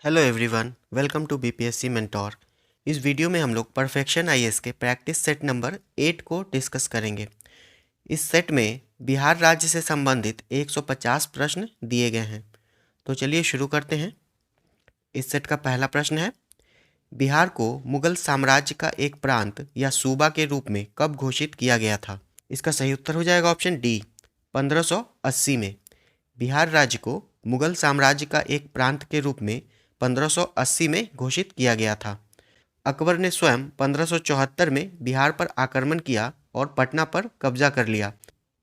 Hello everyone, welcome to BPSC mentor. इस video में हम लोग परफेक्शन आईएएस के प्रैक्टिस सेट नंबर 8 को डिस्कस करेंगे। इस सेट में बिहार राज्य से संबंधित 150 प्रश्न दिए गए हैं। तो चलिए शुरू करते हैं। इस सेट का पहला प्रश्न है, बिहार को मुगल साम्राज्य का एक प्रांत या सूबा के रूप में कब घोषित किया गया था? इसका सही उत्तर हो जाएगा ऑप्शन डी, 1580 में। बिहार राज्य को मुगल साम्राज्य का एक प्रांत के रूप में 1580 में घोषित किया गया था। अकबर ने स्वयं 1574 में बिहार पर आक्रमण किया और पटना पर कब्जा कर लिया।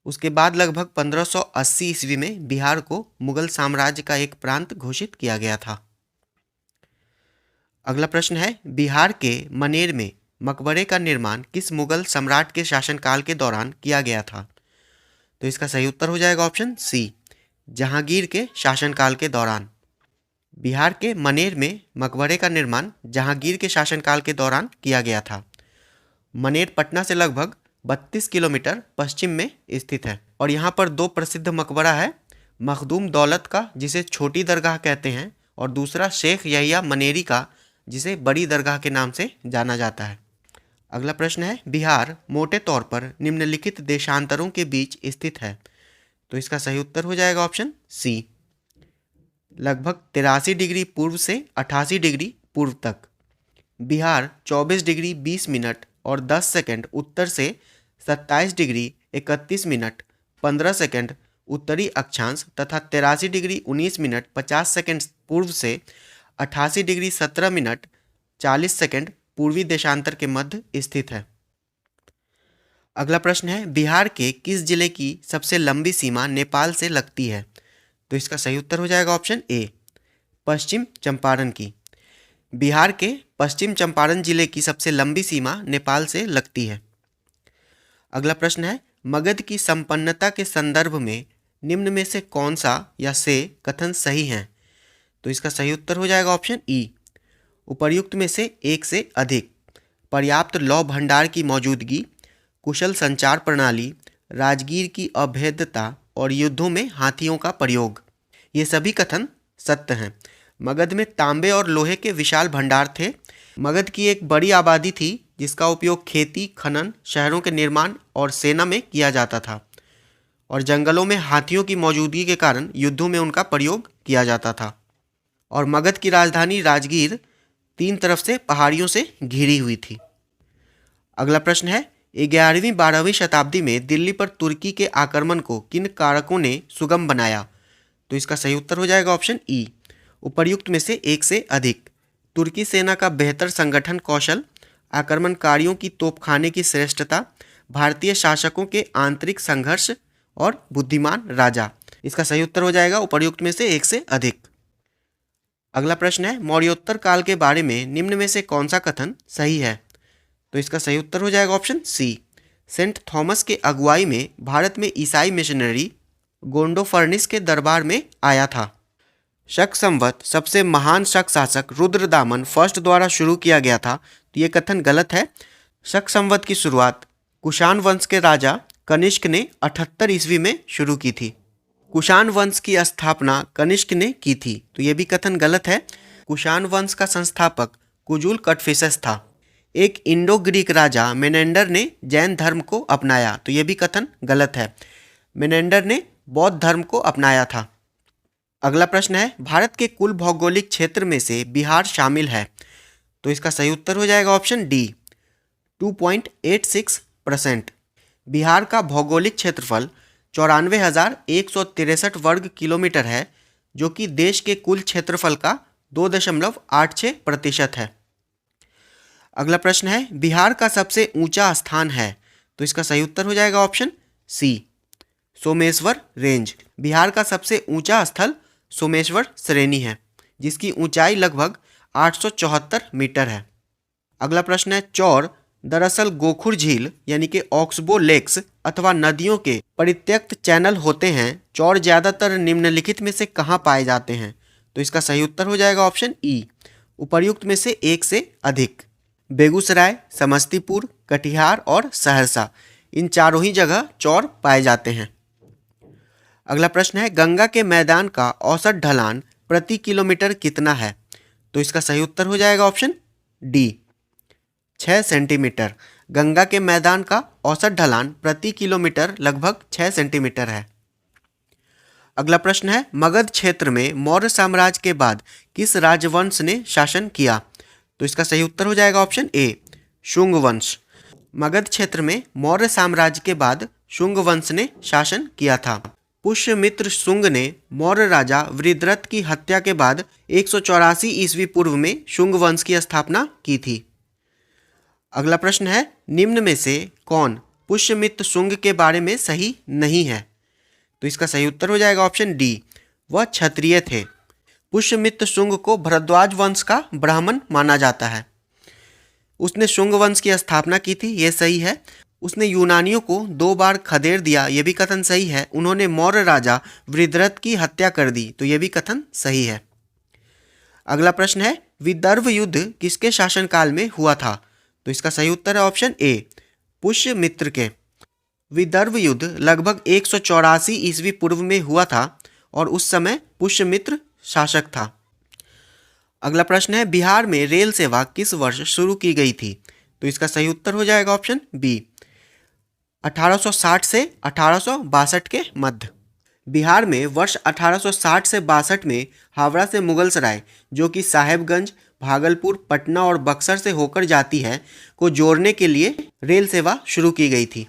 उसके बाद लगभग 1580 ईस्वी में बिहार को मुगल साम्राज्य का एक प्रांत घोषित किया गया था। अगला प्रश्न है, बिहार के मनेर में मकबरे का निर्माण किस मुगल सम्राट के शासनकाल के दौरान किया गया था? तो इसका सही उत्तर हो जाएगा ऑप्शन सी, जहांगीर के शासनकाल के दौरान। बिहार के मनेर में मकबरे का निर्माण जहांगीर के शासनकाल के दौरान किया गया था। मनेर पटना से लगभग 32 किलोमीटर पश्चिम में स्थित है और यहाँ पर दो प्रसिद्ध मकबरा है, मखदूम दौलत का जिसे छोटी दरगाह कहते हैं और दूसरा शेख यहिया मनेरी का जिसे बड़ी दरगाह के नाम से जाना जाता है। अगला प्रश्न है, बिहार मोटे तौर पर निम्नलिखित देशांतरों के बीच स्थित है। तो इसका सही उत्तर हो जाएगा ऑप्शन सी, लगभग 83 डिग्री पूर्व से 88 डिग्री पूर्व तक। बिहार 24 डिग्री 20 मिनट और 10 सेकंड उत्तर से 27 डिग्री 31 मिनट 15 सेकंड उत्तरी अक्षांश तथा 83 डिग्री 19 मिनट 50 सेकंड पूर्व से 88 डिग्री 17 मिनट 40 सेकंड पूर्वी देशांतर के मध्य स्थित है। अगला प्रश्न है, बिहार के किस जिले की सबसे लंबी सीमा नेपाल से लगती है? तो इसका सही उत्तर हो जाएगा ऑप्शन ए, पश्चिम चंपारण की। बिहार के पश्चिम चंपारण जिले की सबसे लंबी सीमा नेपाल से लगती है। अगला प्रश्न है, मगध की संपन्नता के संदर्भ में निम्न में से कौन सा या से कथन सही है? तो इसका सही उत्तर हो जाएगा ऑप्शन ई, उपर्युक्त में से एक से अधिक, पर्याप्त लौह भंडार की मौजूदगी, कुशल संचार प्रणाली, राजगीर की अभेद्यता और युद्धों में हाथियों का प्रयोग। ये सभी कथन सत्य हैं। मगध में तांबे और लोहे के विशाल भंडार थे। मगध की एक बड़ी आबादी थी जिसका उपयोग खेती, खनन, शहरों के निर्माण और सेना में किया जाता था और जंगलों में हाथियों की मौजूदगी के कारण युद्धों में उनका प्रयोग किया जाता था। और मगध की राजधानी राजगीर 3 तरफ से पहाड़ियों से घिरी हुई थी। अगला प्रश्न है, 11वीं-12वीं शताब्दी में दिल्ली पर तुर्की के आक्रमण को किन कारकों ने सुगम बनाया? तो इसका सही उत्तर हो जाएगा ऑप्शन ई, उपर्युक्त में से एक से अधिक, तुर्की सेना का बेहतर संगठन कौशल, आक्रमणकारियों की तोपखाने की श्रेष्ठता, भारतीय शासकों के आंतरिक संघर्ष और बुद्धिमान राजा। इसका सही उत्तर हो जाएगा उपर्युक्त में से एक से अधिक। अगला प्रश्न है, मौर्योत्तर काल के बारे में निम्न में से कौन सा कथन सही है? तो इसका सही उत्तर हो जाएगा ऑप्शन सी, सेंट थॉमस के अगुवाई में भारत में ईसाई मिशनरी गोंडोफर्निस के दरबार में आया था। शक संवत सबसे महान शक शासक रुद्रदामन फर्स्ट द्वारा शुरू किया गया था। तो ये कथन गलत है। शक संवत की शुरुआत कुषाण वंश के राजा कनिष्क ने 78 ईस्वी में शुरू की थी। कुषाण वंश की स्थापना कनिष्क ने की थी। तो ये भी कथन गलत है। कुषाण वंश का संस्थापक कुजुल कटफिसस था। एक इंडो ग्रीक राजा मेनेंडर ने जैन धर्म को अपनाया। तो ये भी कथन गलत है। मेनेंडर ने बौद्ध धर्म को अपनाया था। अगला प्रश्न है, भारत के कुल भौगोलिक क्षेत्र में से बिहार शामिल है। तो इसका सही उत्तर हो जाएगा ऑप्शन डी, 2.86%। बिहार का भौगोलिक क्षेत्रफल 94,163 वर्ग किलोमीटर है, जो कि देश के कुल क्षेत्रफल का 2.86% है। अगला प्रश्न है, बिहार का सबसे ऊंचा स्थान है। तो इसका सही उत्तर हो जाएगा option C, Someshwar range. Bihar का सबसे ऊंचा स्थल सोमेश्वर श्रेणी है, जिसकी ऊंचाई लगभग 874 मीटर है। अगला प्रश्न है, चौर दरअसल गोखुर झील यानी कि ऑक्सबो लेक्स अथवा नदियों के परित्यक्त चैनल होते हैं। चौर ज्यादातर निम्नलिखित में से कहाँ पाए जाते हैं? तो इसका सही उत्तर हो जाएगा ऑप्शन ई, उपर्युक्त में से एक से अधिक। बेगूसराय, समस्तीपुर, कटिहार और सहरसा, इन चारों ही जगह चौर पाए जाते हैं। अगला प्रश्न है, गंगा के मैदान का औसत ढलान प्रति किलोमीटर कितना है? तो इसका सही उत्तर हो जाएगा ऑप्शन डी 6 सेंटीमीटर। गंगा के मैदान का औसत ढलान प्रति किलोमीटर लगभग 6 सेंटीमीटर है। अगला प्रश्न है, मगध क्षेत्र में मौर्य साम्राज्य के बाद किस राजवंश ने शासन किया? तो इसका सही उत्तर हो जाएगा ऑप्शन ए शुंग वंश। मगध क्षेत्र में मौर्य साम्राज्य के बाद शुंग वंश ने शासन किया था। पुष्यमित्र शुंग ने मौर्य राजा वृत्रथ की हत्या के बाद 184 ईस्वी पूर्व में शुंग वंश की स्थापना की थी। अगला प्रश्न है, निम्न में से कौन पुष्यमित्र शुंग के बारे में सही नहीं है? तो इसका सही उत्तर हो जाएगा ऑप्शन डी वह क्षत्रिय थे। पुष्यमित्र शुंग को भरद्वाज वंश का ब्राह्मण माना जाता है। उसने शुंग वंश की स्थापना की थी, ये सही है। उसने यूनानियों को 2 बार खदेड़ दिया, ये भी कथन सही है। उन्होंने मौर्य राजा वृत्रथ की हत्या कर दी, तो ये भी कथन सही है। अगला प्रश्न है, विदर्भ युद्ध किसके शासनकाल में हुआ था? तो इसका सही उत्तर है ऑप्शन ए पुष्यमित्र के। विदर्भ युद्ध लगभग 184 ईस्वी पूर्व में हुआ था और उस समय पुष्यमित्र शासक था। अगला प्रश्न है, बिहार में रेल सेवा किस वर्ष शुरू की गई थी? तो इसका सही उत्तर हो जाएगा ऑप्शन बी 1860 से 1862 के मध्य। बिहार में वर्ष 1860 से 62 में हावड़ा से मुगलसराय, जो कि साहेबगंज, भागलपुर, पटना और बक्सर से होकर जाती है, को जोड़ने के लिए रेल सेवा शुरू की गई थी।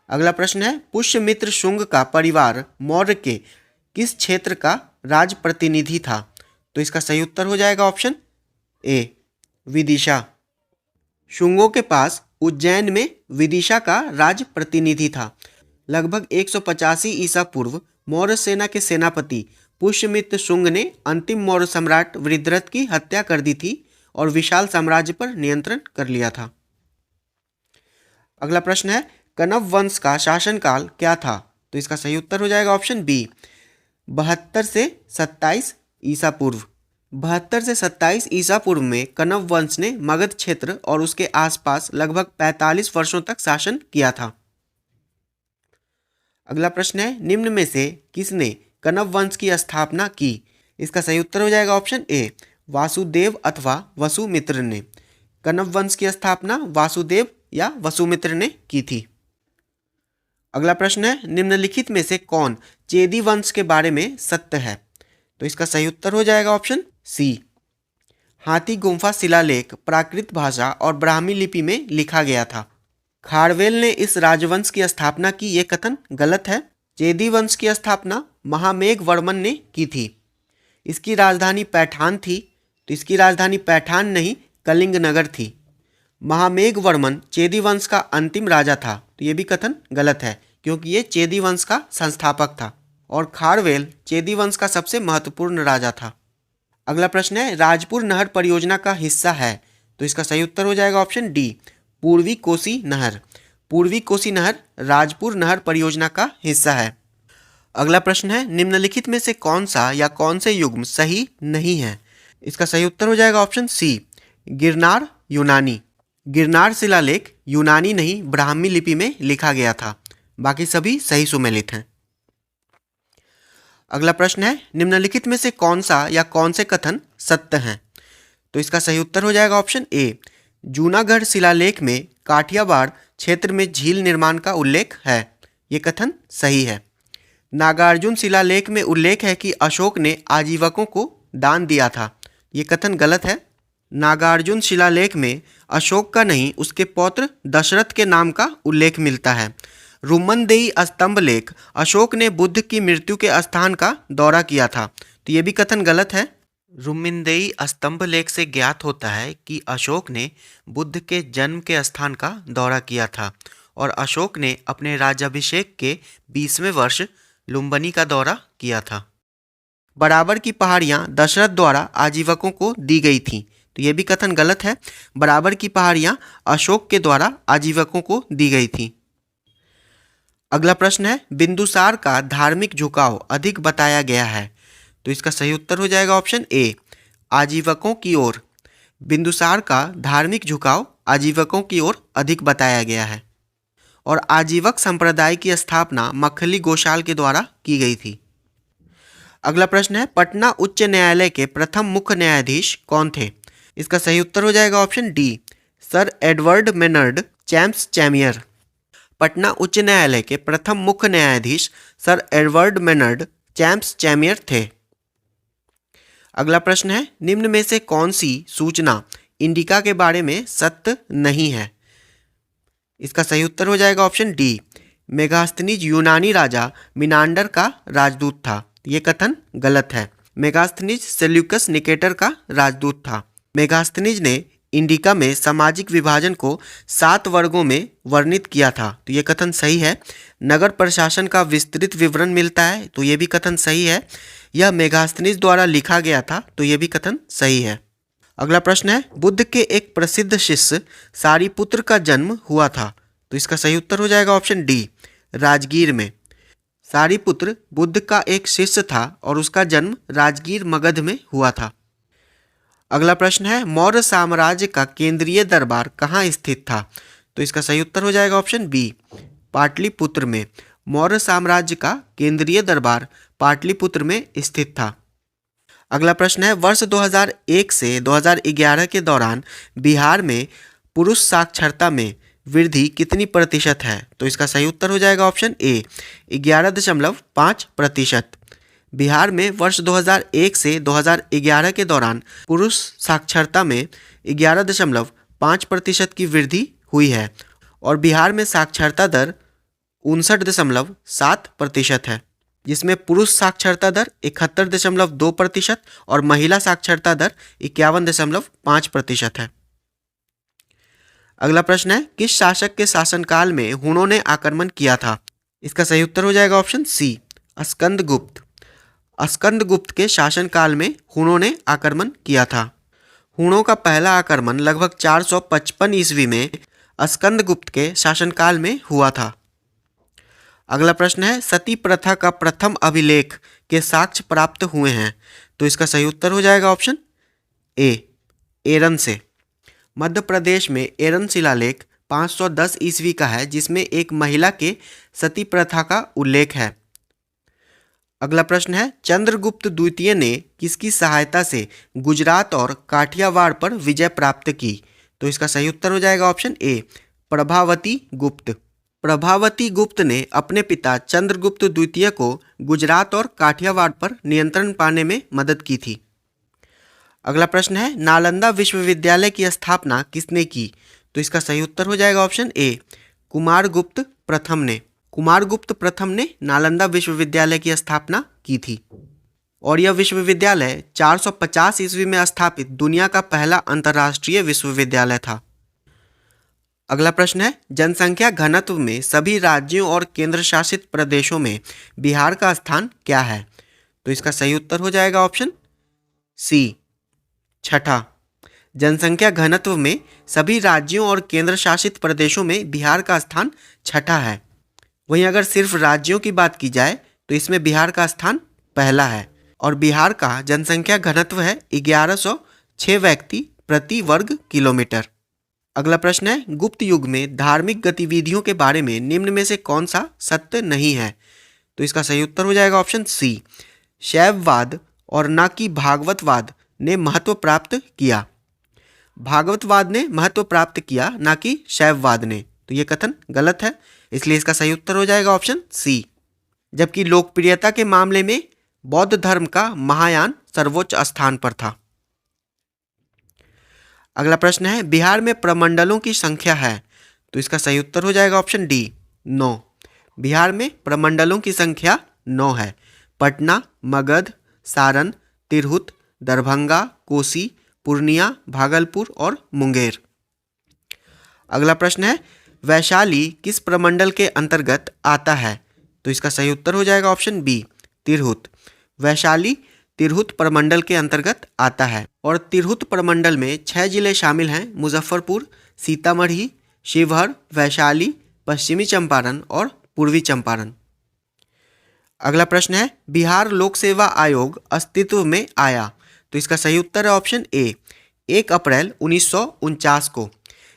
अगला प्रश्न है, पुष्यमित्र शुंग का परिवार मौर्य के किस क्षेत्र का राज प्रतिनिधि था? तो इसका सही उत्तर हो जाएगा ऑप्शन ए विदिशा। शुंगों के पास उज्जैन में विदिशा का राज प्रतिनिधि था। लगभग 185 ईसा पूर्व मौर्य सेना के सेनापति पुष्यमित्र शुंग ने अंतिम मौर्य सम्राट वृत्रथ की हत्या कर दी थी और विशाल साम्राज्य पर नियंत्रण कर लिया था। अगला प्रश्न है, कण्व वंश का शासनकाल क्या था? तो इसका सही उत्तर हो जाएगा ऑप्शन बी 72 से 27 ईसा पूर्व। 72 से 27 ईसा पूर्व में कण्व वंश ने मगध क्षेत्र और उसके आसपास लगभग 45 वर्षों तक शासन किया था। अगला प्रश्न है, निम्न में से किसने कण्व वंश की स्थापना की? इसका सही उत्तर हो जाएगा ऑप्शन ए वासुदेव अथवा वसुमित्र ने। कण्व वंश की स्थापना वासुदेव या वसुमित्र ने की थी। अगला प्रश्न है, निम्नलिखित में से कौन चेदी वंश के बारे में सत्य है? तो इसका सही उत्तर हो जाएगा ऑप्शन सी हाथी गुम्फा शिलालेख प्राकृत भाषा और ब्राह्मी लिपि में लिखा गया था। खारवेल ने इस राजवंश की स्थापना की, ये कथन गलत है। चेदी वंश की स्थापना महामेघ वर्मन ने की थी। इसकी राजधानी पैठान थी, तो इसकी राजधानी पैठान नहीं कलिंग नगर थी। महामेघ वर्मन चेदी वंश का अंतिम राजा था, तो ये भी कथन गलत है क्योंकि ये चेदी वंश का संस्थापक था और खारवेल चेदी वंश का सबसे महत्वपूर्ण राजा था। अगला प्रश्न है, राजपुर नहर परियोजना का हिस्सा है? तो इसका सही उत्तर हो जाएगा ऑप्शन डी पूर्वी कोसी नहर। पूर्वी कोसी नहर राजपुर नहर परियोजना का हिस्सा है। अगला प्रश्न है, निम्नलिखित में से कौन सा या कौन से युग्म सही नहीं है? इसका सही उत्तर हो जाएगा ऑप्शन सी गिरनार यूनानी। गिरनार शिलालेख यूनानी नहीं ब्राह्मी लिपि में लिखा गया था, बाकी सभी सही सुमेलित हैं। अगला प्रश्न है, निम्नलिखित में से कौन सा या कौन से कथन सत्य हैं? तो इसका सही उत्तर हो जाएगा ऑप्शन ए जूनागढ़ शिलालेख में काठियावाड़ क्षेत्र में झील निर्माण का उल्लेख है, ये कथन सही है। नागार्जुन शिलालेख में उल्लेख है कि अशोक ने आजीवकों को दान दिया था, ये कथन गलत है। नागार्जुन शिलालेख में अशोक का नहीं उसके पौत्र दशरथ के नाम का उल्लेख मिलता है। रुमनदेई स्तंभ लेख अशोक ने बुद्ध की मृत्यु के स्थान का दौरा किया था, तो ये भी कथन गलत है। रुमनदेई स्तंभ लेख से ज्ञात होता है कि अशोक ने बुद्ध के जन्म के स्थान का दौरा किया था और अशोक ने अपने राज्याभिषेक के 20वें वर्ष लुम्बिनी का दौरा किया था। बराबर की पहाड़ियाँ दशरथ द्वारा आजीवकों को दी गई थीं, तो ये भी कथन गलत है। बराबर की पहाड़ियाँ अशोक के द्वारा आजीवकों को दी गई थीं। अगला प्रश्न है, बिंदुसार का धार्मिक झुकाव अधिक बताया गया है? तो इसका सही उत्तर हो जाएगा ऑप्शन ए आजीवकों की ओर। बिंदुसार का धार्मिक झुकाव आजीवकों की ओर अधिक बताया गया है और आजीवक संप्रदाय की स्थापना मक्खली गोशाल के द्वारा की गई थी। अगला प्रश्न है, पटना उच्च न्यायालय के प्रथम मुख्य न्यायाधीश कौन थे? इसका सही उत्तर हो जाएगा option D, Sir Edward Maynard Champs Chamier. Patna उच्च न्यायालय के प्रथम मुख्य न्यायाधीश Sir Edward Maynard Champs Chamier थे। अगला प्रश्न है, निम्न में से कौन सी सूचना इंडिका के बारे में सत्य नहीं है? इसका सही उत्तर हो जाएगा ऑप्शन डी, मेगास्थनीज यूनानी राजा मिनांडर का राजदूत था। यह कथन गलत है। मेगास्थनीज सेल्यूकस निकेटर का राजदूत था। मेगास्थनीज ने इंडिका में सामाजिक विभाजन को 7 वर्गों में वर्णित किया था, तो ये कथन सही है। नगर प्रशासन का विस्तृत विवरण मिलता है, तो ये भी कथन सही है। यह मेगास्थनीज द्वारा लिखा गया था, तो ये भी कथन सही है। अगला प्रश्न है, बुद्ध के एक प्रसिद्ध शिष्य सारिपुत्र का जन्म हुआ था, तो इसका सही उत्तर हो जाएगा ऑप्शन डी, राजगीर में। सारिपुत्र बुद्ध का एक शिष्य था और उसका जन्म राजगीर मगध में हुआ था। अगला प्रश्न है, मौर्य साम्राज्य का केंद्रीय दरबार कहाँ स्थित था? तो इसका सही उत्तर हो जाएगा ऑप्शन बी, पाटलिपुत्र में। मौर्य साम्राज्य का केंद्रीय दरबार पाटलिपुत्र में स्थित था। अगला प्रश्न है, वर्ष 2001 से 2011 के दौरान बिहार में पुरुष साक्षरता में वृद्धि कितनी प्रतिशत है? तो इसका सही उत्तर हो जाएगा ऑप्शन ए, 11.5%। बिहार में वर्ष 2001 से 2011 के दौरान पुरुष साक्षरता में 11.5% की वृद्धि हुई है और बिहार में साक्षरता दर 59.7% है, जिसमें पुरुष साक्षरता दर 71.2% और महिला साक्षरता दर 51.5% है। अगला प्रश्न है, किस शासक के शासनकाल में हुनों ने आक्रमण किया था? इसका सही उत्तर हो जाएगा ऑप्शन सी, स्कंदगुप्त। स्कंदगुप्त के शासनकाल में हुनों ने आक्रमण किया था। हुनों का पहला आक्रमण लगभग 455 ईस्वी में स्कंदगुप्त के शासनकाल में हुआ था। अगला प्रश्न है, सती प्रथा का प्रथम अभिलेख के साक्ष्य प्राप्त हुए हैं, तो इसका सही उत्तर हो जाएगा ऑप्शन ए, एरन से। मध्य प्रदेश में एरन शिलालेख 510 ईस्वी का है, जिसमें एक महिला के सती प्रथा का उल्लेख है। अगला प्रश्न है, चंद्रगुप्त द्वितीय ने किसकी सहायता से गुजरात और काठियावाड़ पर विजय प्राप्त की? तो इसका सही उत्तर हो जाएगा ऑप्शन ए, प्रभावती गुप्त। प्रभावती गुप्त ने अपने पिता चंद्रगुप्त द्वितीय को गुजरात और काठियावाड़ पर नियंत्रण पाने में मदद की थी। अगला प्रश्न है, नालंदा विश्वविद्यालय की स्थापना किसने की? तो इसका सही उत्तर हो जाएगा ऑप्शन ए, कुमारगुप्त प्रथम ने। कुमारगुप्त प्रथम ने नालंदा विश्वविद्यालय की स्थापना की थी और यह विश्वविद्यालय 450 ईस्वी में स्थापित दुनिया का पहला अंतर्राष्ट्रीय विश्वविद्यालय था। अगला प्रश्न है, जनसंख्या घनत्व में सभी राज्यों और केंद्र शासित प्रदेशों में बिहार का स्थान क्या है? तो इसका सही उत्तर हो जाएगा ऑप्शन सी, छठा। जनसंख्या घनत्व में सभी राज्यों और केंद्र शासित प्रदेशों में बिहार का स्थान छठा है। वहीं अगर सिर्फ राज्यों की बात की जाए तो इसमें बिहार का स्थान पहला है और बिहार का जनसंख्या घनत्व है 1106 व्यक्ति प्रति वर्ग किलोमीटर। अगला प्रश्न है, गुप्त युग में धार्मिक गतिविधियों के बारे में निम्न में से कौन सा सत्य नहीं है? तो इसका सही उत्तर हो जाएगा ऑप्शन सी, शैववाद और न कि भागवतवाद ने महत्व प्राप्त किया। भागवतवाद ने महत्व प्राप्त किया, न कि शैववाद ने, तो ये कथन गलत है, इसलिए इसका सही उत्तर हो जाएगा ऑप्शन सी। जबकि लोकप्रियता के मामले में बौद्ध धर्म का महायान सर्वोच्च स्थान पर था। अगला प्रश्न है, बिहार में प्रमंडलों की संख्या है? तो इसका सही उत्तर हो जाएगा ऑप्शन डी, 9। बिहार में प्रमंडलों की संख्या 9 है। पटना, मगध, सारण, तिरहुत, दरभंगा, कोसी, पूर्णिया, भागलपुर और मुंगेर। अगला प्रश्न है, वैशाली किस प्रमंडल के अंतर्गत आता है? तो इसका सही उत्तर हो जाएगा ऑप्शन बी, तिरहुत। वैशाली तिरहुत प्रमंडल के अंतर्गत आता है और तिरहुत प्रमंडल में 6 जिले शामिल हैं, मुजफ्फरपुर, सीतामढ़ी, शिवहर, वैशाली, पश्चिमी चंपारण और पूर्वी चंपारण। अगला प्रश्न है, बिहार लोक सेवा आयोग अस्तित्व में आया? तो इसका सही उत्तर है ऑप्शन ए, 1 अप्रैल 1949 को।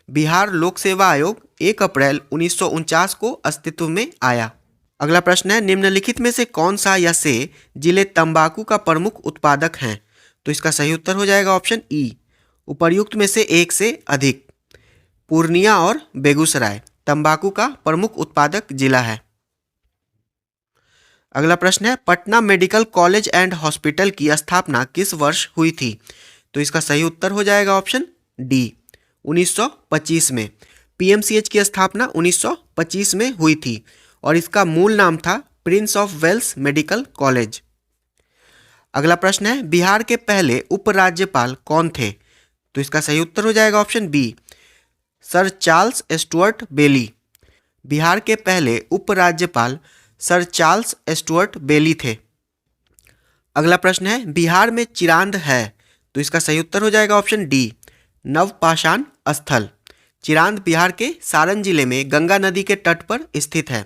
बिहार लोक सेवा आयोग 1 अप्रैल 1949 को अस्तित्व में आया। अगला प्रश्न है, निम्नलिखित में से कौन सा या से जिले तंबाकू का प्रमुख उत्पादक हैं? तो इसका सही उत्तर हो जाएगा ऑप्शन ई, उपर्युक्त में से एक से अधिक। पूर्णिया और बेगूसराय तंबाकू का प्रमुख उत्पादक जिला है। अगला प्रश्न है, Patna medical college and hospital की स्थापना किस वर्ष हुई थी? तो इसका सही उत्तर हो जाएगा ऑप्शन डी, 1925 में। पीएमसीएच की स्थापना 1925 में हुई थी और इसका मूल नाम था Prince of Wales medical college. अगला प्रश्न है, बिहार के पहले उपराज्यपाल कौन थे? तो इसका सही उत्तर हो जाएगा option B, Sir Charles Stuart Bayley. Bihar के पहले उपराज्यपाल सर चार्ल्स स्टुअर्ट बेली थे। अगला प्रश्न है, बिहार में चिरांद है? तो इसका सही उत्तर हो जाएगा ऑप्शन डी, नवपाषाण स्थल। चिरांद बिहार के सारण जिले में गंगा नदी के तट पर स्थित है।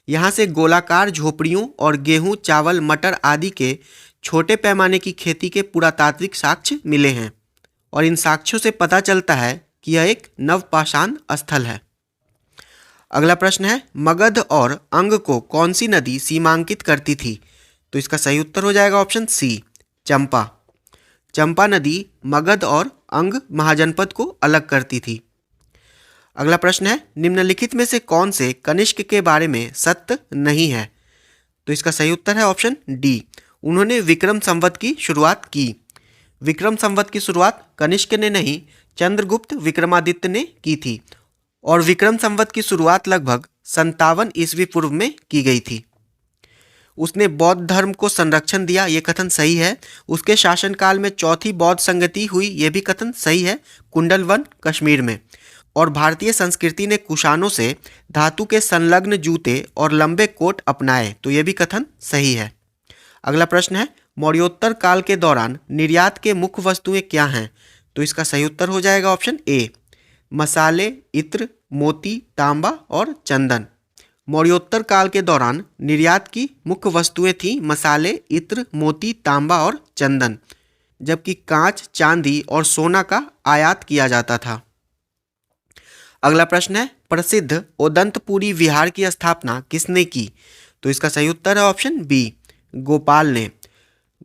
यहाँ से गोलाकार झोपड़ियों और गेहूं, चावल, मटर आदि के छोटे पैमाने की खेती के पुरातात्विक साक्ष्य मिले हैं और इन साक्ष्यों से पता चलता है कि यह एक नवपाषाण स्थल है। अगला प्रश्न है, मगध और अंग को कौन सी नदी सीमांकित करती थी? तो इसका सही उत्तर हो जाएगा ऑप्शन सी, चंपा। चंपा नदी मगध और अंग महाजनपद को अलग करती थी। अगला प्रश्न है, निम्नलिखित में से कौन से कनिष्क के बारे में सत्य नहीं है? तो इसका सही उत्तर है ऑप्शन डी, उन्होंने विक्रम संवत की शुरुआत की। विक्रम संवत की शुरुआत कनिष्क ने नहीं, चंद्रगुप्त विक्रमादित्य ने की थी और विक्रम संवत की शुरुआत लगभग 57 ईस्वी पूर्व में की गई थी। उसने बौद्ध धर्म को संरक्षण दिया, ये कथन सही है। उसके शासनकाल में चौथी बौद्ध संगति हुई, ये भी कथन सही है, कुंडलवन कश्मीर में। और भारतीय संस्कृति ने कुषाणों से धातु के संलग्न जूते और लंबे कोट अपनाए, तो ये भी कथन सही है। अगला प्रश्न है, मौर्योत्तर काल के दौरान निर्यात के मुख्य वस्तुएं क्या हैं? तो इसका सही उत्तर हो जाएगा ऑप्शन ए, मसाले, इत्र, मोती, तांबा और चंदन। मौर्योत्तर काल के दौरान निर्यात की मुख्य वस्तुएं थीं मसाले, इत्र, मोती, तांबा और चंदन, जबकि कांच, चांदी और सोना का आयात किया जाता था। अगला प्रश्न है, प्रसिद्ध उदंतपुरी विहार की स्थापना किसने की? तो इसका सही उत्तर है ऑप्शन बी, गोपाल ने।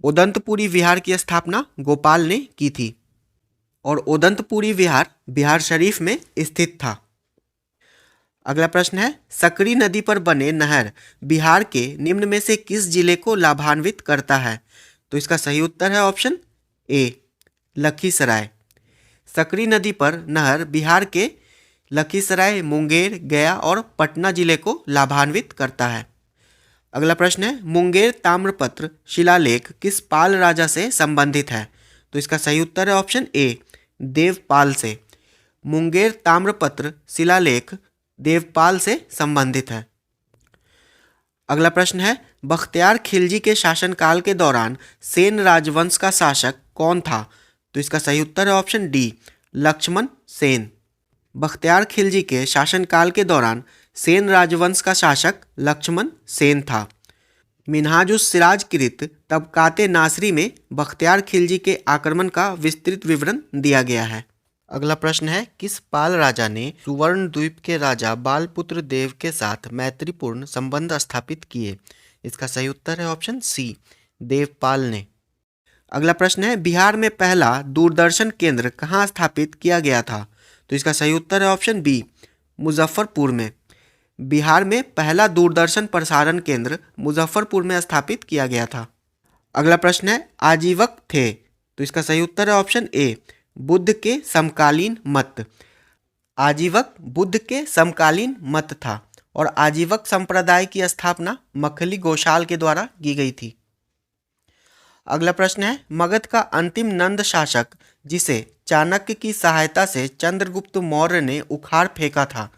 उदंतपुरी विहार की स्थापना गोपाल ने की थी और उदंतपुरी विहार बिहार शरीफ में स्थित था। अगला प्रश्न है, सकरी नदी पर बने नहर बिहार के निम्न में से किस जिले को लाभान्वित करता है? तो इसका सही उत्तर है ऑप्शन ए, लखीसराय। सकरी नदी पर नहर बिहार के लखीसराय, मुंगेर, गया और पटना जिले को लाभान्वित करता है। अगला प्रश्न है, मुंगेर ताम्रपत्र शिलालेख किस पाल राजा से संबंधित है? तो इसका सही उत्तर है ऑप्शन ए, देवपाल से। मुंगेर ताम्रपत्र शिलालेख देवपाल से संबंधित है। अगला प्रश्न है, बख्तियार खिलजी के शासनकाल के दौरान सेन राजवंश का शासक कौन था? तो इसका सही उत्तर है ऑप्शन डी, लक्ष्मण सेन। बख्तियार खिलजी के शासनकाल के दौरान सेन राजवंश का शासक लक्ष्मण सेन था। मिन्हाजुस सिराज कृत तबकाते नासरी में बख्तियार खिलजी के आक्रमण का विस्तृत विवरण दिया गया है। अगला प्रश्न है, किस पाल राजा ने सुवर्ण द्वीप के राजा बालपुत्र देव के साथ मैत्रीपूर्ण संबंध स्थापित किए? इसका सही उत्तर है ऑप्शन सी, देवपाल ने। अगला प्रश्न है, बिहार में पहला दूरदर्शन केंद्र कहाँ स्थापित किया गया था? तो इसका सही उत्तर है ऑप्शन बी, मुजफ्फरपुर में। बिहार में पहला दूरदर्शन प्रसारण केंद्र मुजफ्फरपुर में स्थापित किया गया था। अगला प्रश्न है, आजीवक थे? तो इसका सही उत्तर है ऑप्शन ए, बुद्ध के समकालीन मत। आजीवक बुद्ध के समकालीन मत था और आजीवक संप्रदाय की स्थापना मखली गोशाल के द्वारा की गई थी। अगला प्रश्न है, मगध का अंतिम नंद शासक जिसे चाणक्य की सहायता से चंद्रगुप्त मौर्य ने उखाड़ फेंका था?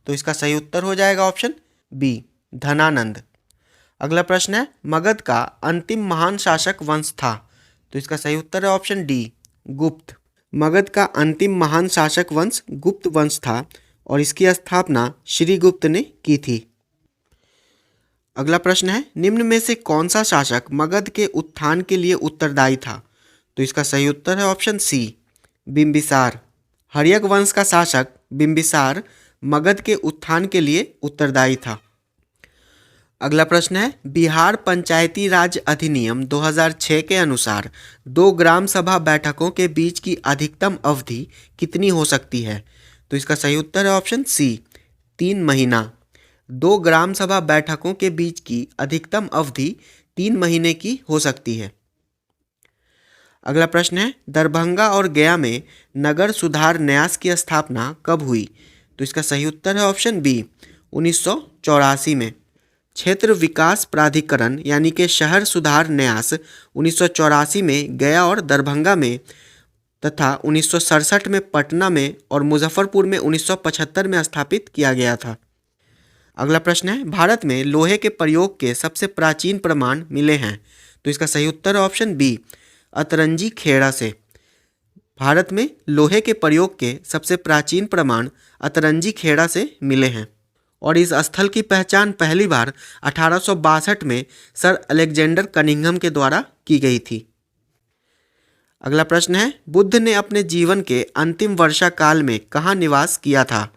तो इसका सही उत्तर हो जाएगा ऑप्शन बी, धनानंद। अगला प्रश्न है, मगध का अंतिम महान शासक वंश था? तो इसका सही उत्तर है ऑप्शन डी, गुप्त। मगध का अंतिम महान शासक वंश गुप्त वंश था और इसकी स्थापना श्रीगुप्त ने की थी। अगला प्रश्न है, निम्न में से कौन सा शासक मगध के उत्थान के लिए उत्तरदायी था? तो इसका सही उत्तर है ऑप्शन सी, बिंबिसार। हर्यक वंश का शासक बिंबिसार मगध के उत्थान के लिए उत्तरदायी था। अगला प्रश्न है, बिहार पंचायती राज अधिनियम 2006 के अनुसार 2 ग्राम सभा बैठकों के बीच की अधिकतम अवधि कितनी हो सकती है? तो इसका सही उत्तर है ऑप्शन सी, 3 महीना। 2 ग्राम सभा बैठकों के बीच की अधिकतम अवधि 3 महीने की हो सकती है। अगला प्रश्न है, दरभंगा और गया में नगर सुधार न्यास की स्थापना कब हुई? तो इसका सही उत्तर है ऑप्शन बी, 1984 में। क्षेत्र विकास प्राधिकरण यानी कि शहर सुधार न्यास 1984 में गया और दरभंगा में तथा 1967 में पटना में और मुजफ्फरपुर में 1975 में स्थापित किया गया था। अगला प्रश्न है, भारत में लोहे के प्रयोग के सबसे प्राचीन प्रमाण मिले हैं? तो इसका सही उत्तर है ऑप्शन बी, अतरंजी खेड़ा से। भारत में लोहे के प्रयोग के सबसे प्राचीन प्रमाण अतरंजी खेड़ा से मिले हैं और इस स्थल की पहचान पहली बार 1862 में सर अलेक्जेंडर कनिंघम के द्वारा की गई थी। अगला प्रश्न है, बुद्ध ने अपने जीवन के अंतिम वर्षा काल में कहाँ निवास किया था?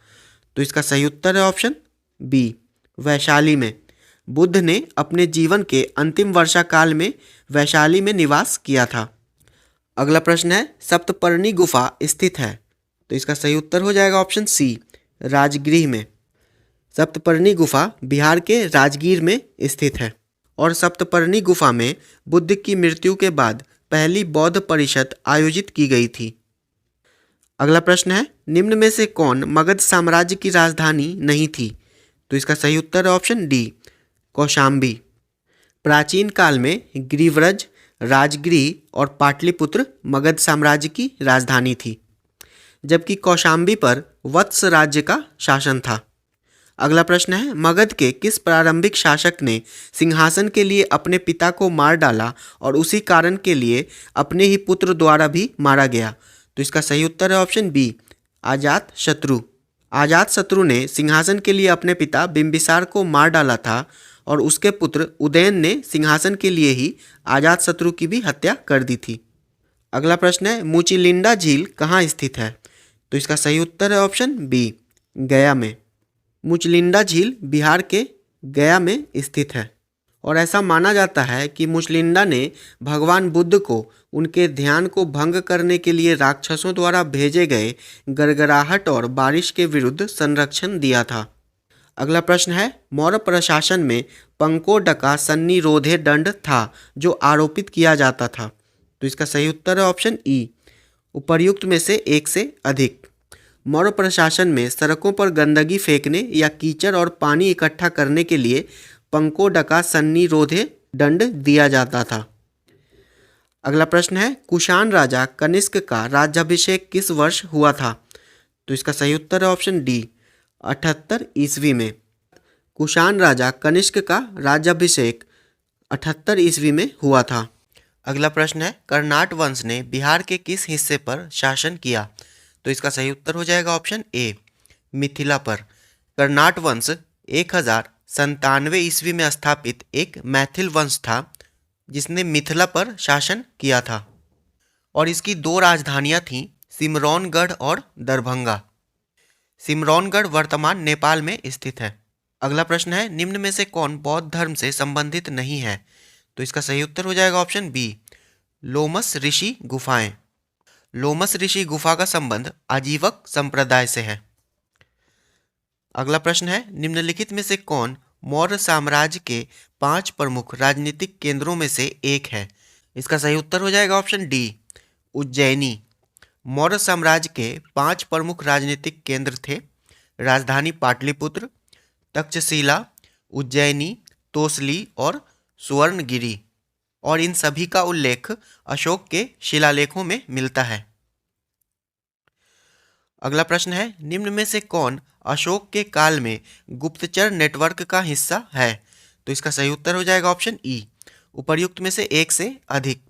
तो इसका सही उत्तर है ऑप्शन बी, वैशाली में। बुद्ध ने अपने जीवन के अंतिम वर्षा काल में वैशाली में निवास किया था। अगला प्रश्न है, सप्तपर्णी गुफा स्थित है? तो इसका सही उत्तर हो जाएगा ऑप्शन सी, राजगृह में। सप्तपर्णी गुफा बिहार के राजगीर में स्थित है और सप्तपर्णी गुफा में बुद्ध की मृत्यु के बाद पहली बौद्ध परिषद आयोजित की गई थी। अगला प्रश्न है, निम्न में से कौन मगध साम्राज्य की राजधानी नहीं थी? तो इसका सही उत्तर है ऑप्शन डी, कौशाम्बी। प्राचीन काल में गिरिव्रज, राजगृह और पाटलिपुत्र मगध साम्राज्य की राजधानी थी, जबकि कौशाम्बी पर वत्स राज्य का शासन था। अगला प्रश्न है, मगध के किस प्रारंभिक शासक ने सिंहासन के लिए अपने पिता को मार डाला और उसी कारण के लिए अपने ही पुत्र द्वारा भी मारा गया? तो इसका सही उत्तर है ऑप्शन बी, अजात शत्रु। अजात शत्रु ने सिंहासन के लिए अपने पिता बिंबिसार को मार डाला था और उसके पुत्र उदयन ने सिंहासन के लिए ही अजात शत्रु की भी हत्या कर दी थी। अगला प्रश्न है, मुचिलिंडा झील कहाँ स्थित है? तो इसका सही उत्तर है ऑप्शन बी, गया में। मुचलिंडा झील बिहार के गया में स्थित है और ऐसा माना जाता है कि मुचलिंडा ने भगवान बुद्ध को उनके ध्यान को भंग करने के लिए राक्षसों द्वारा भेजे गए गड़गड़ाहट और बारिश के विरुद्ध संरक्षण दिया था। अगला प्रश्न है, मौर्य प्रशासन में पंकोडका सन्निरोधे दंड था जो आरोपित किया जाता था? तो इसका सही उत्तर है ऑप्शन ई, उपर्युक्त में से एक से अधिक। मौर्य प्रशासन में सड़कों पर गंदगी फेंकने या कीचड़ और पानी इकट्ठा करने के लिए पंकोडका सन्निरोधे दंड दिया जाता था। अगला प्रश्न है, कुषाण राजा कनिष्क का राज्याभिषेक किस वर्ष हुआ था? तो इसका सही उत्तर है ऑप्शन डी, 78 ईस्वी में। कुषाण राजा कनिष्क का राज्याभिषेक 78 ईस्वी में हुआ था। अगला प्रश्न है, कर्नाट वंश ने बिहार के किस हिस्से पर शासन किया? तो इसका सही उत्तर हो जाएगा ऑप्शन ए, मिथिला पर। कर्नाट वंश 1097 ईस्वी में स्थापित एक मैथिल वंश था जिसने मिथिला पर शासन किया था और इसकी 2 राजधानियां थीं, सिमरौनगढ़ और दरभंगा। सिमरौनगढ़ वर्तमान नेपाल में स्थित है। अगला प्रश्न है, निम्न में से कौन बौद्ध धर्म से संबंधित नहीं है? तो इसका सही उत्तर हो जाएगा ऑप्शन बी, लोमस ऋषि गुफाएं। लोमस ऋषि गुफा का संबंध आजीवक संप्रदाय से है। अगला प्रश्न है, निम्नलिखित में से कौन मौर्य साम्राज्य के 5 प्रमुख राजनीतिक केंद्रों में से एक है? इसका सही उत्तर हो जाएगा ऑप्शन डी, उज्जैनी। मौर्य साम्राज्य के 5 प्रमुख राजनीतिक केंद्र थे, राजधानी पाटलिपुत्र, तक्षशिला, उज्जैनी, तोसली और सुवर्णगिरी, और इन सभी का उल्लेख अशोक के शिलालेखों में मिलता है। अगला प्रश्न है, निम्न में से कौन अशोक के काल में गुप्तचर नेटवर्क का हिस्सा है? तो इसका सही उत्तर हो जाएगा ऑप्शन ई, उपर्युक्त में से एक से अधिक।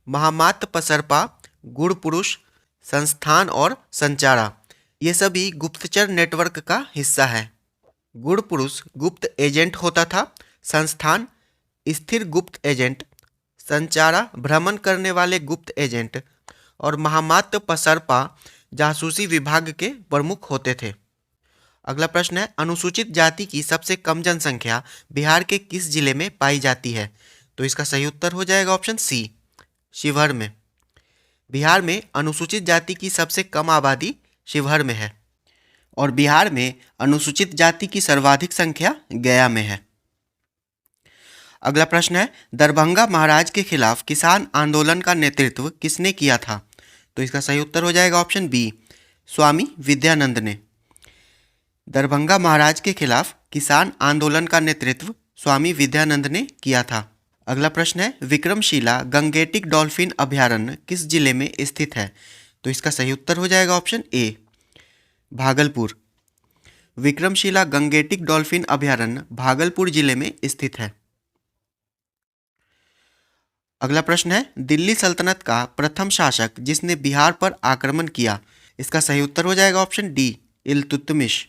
महामात्य पसरपा, गुड़ पुरुष, संस्थान और संचारा, ये सभी गुप्तचर नेटवर्क का हिस्सा है। गुड़ पुरुष गुप्त एजेंट होता था, संस्थान स्थिर गुप्त एजेंट, संचारा भ्रमण करने वाले गुप्त एजेंट और महामात्य पसरपा जासूसी विभाग के प्रमुख होते थे। अगला प्रश्न है, अनुसूचित जाति की सबसे कम जनसंख्या बिहार के किस जिले में पाई जाती है? तो इसका सही उत्तर हो जाएगा ऑप्शन सी, शिवहर में। बिहार में अनुसूचित जाति की सबसे कम आबादी शिवहर में है और बिहार में अनुसूचित जाति की सर्वाधिक संख्या गया में है। अगला प्रश्न है, दरभंगा महाराज के खिलाफ किसान आंदोलन का नेतृत्व किसने किया था? तो इसका सही उत्तर हो जाएगा ऑप्शन बी, स्वामी विद्यानंद ने। दरभंगा महाराज के खिलाफ किसान आंदोलन का नेतृत्व स्वामी विद्यानंद ने किया था। अगला प्रश्न है, विक्रमशिला गंगेटिक डॉल्फिन अभयारण्य किस जिले में स्थित है? तो इसका सही उत्तर हो जाएगा option A, Bhagalpur. Vikramshila Gangetic dolphin अभयारण्य भागलपुर जिले में स्थित है। अगला प्रश्न है, दिल्ली सल्तनत का प्रथम शासक जिसने बिहार पर आक्रमण किया, इसका सही उत्तर हो जाएगा ऑप्शन डी, इल्तुतमिश।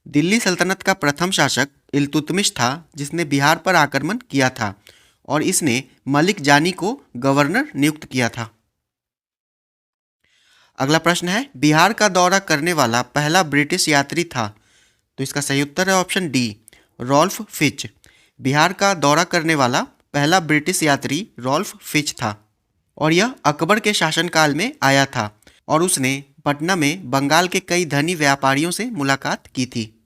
दिल्ली सल्तनत का प्रथम शासक इल्तुतमिश था जिसने बिहार पर आक्रमण किया था और इसने मलिक जानी को गवर्नर नियुक्त किया था। अगला प्रश्न है, बिहार का दौरा करने वाला पहला ब्रिटिश यात्री था? तो इसका सही उत्तर है option D, Ralph Fitch. Bihar का दौरा करने वाला पहला ब्रिटिश यात्री रॉल्फ फिच था और यह अकबर के शासनकाल में आया था और उसने पटना में बंगाल के कई धनी व्यापारियों से मुलाकात की थी।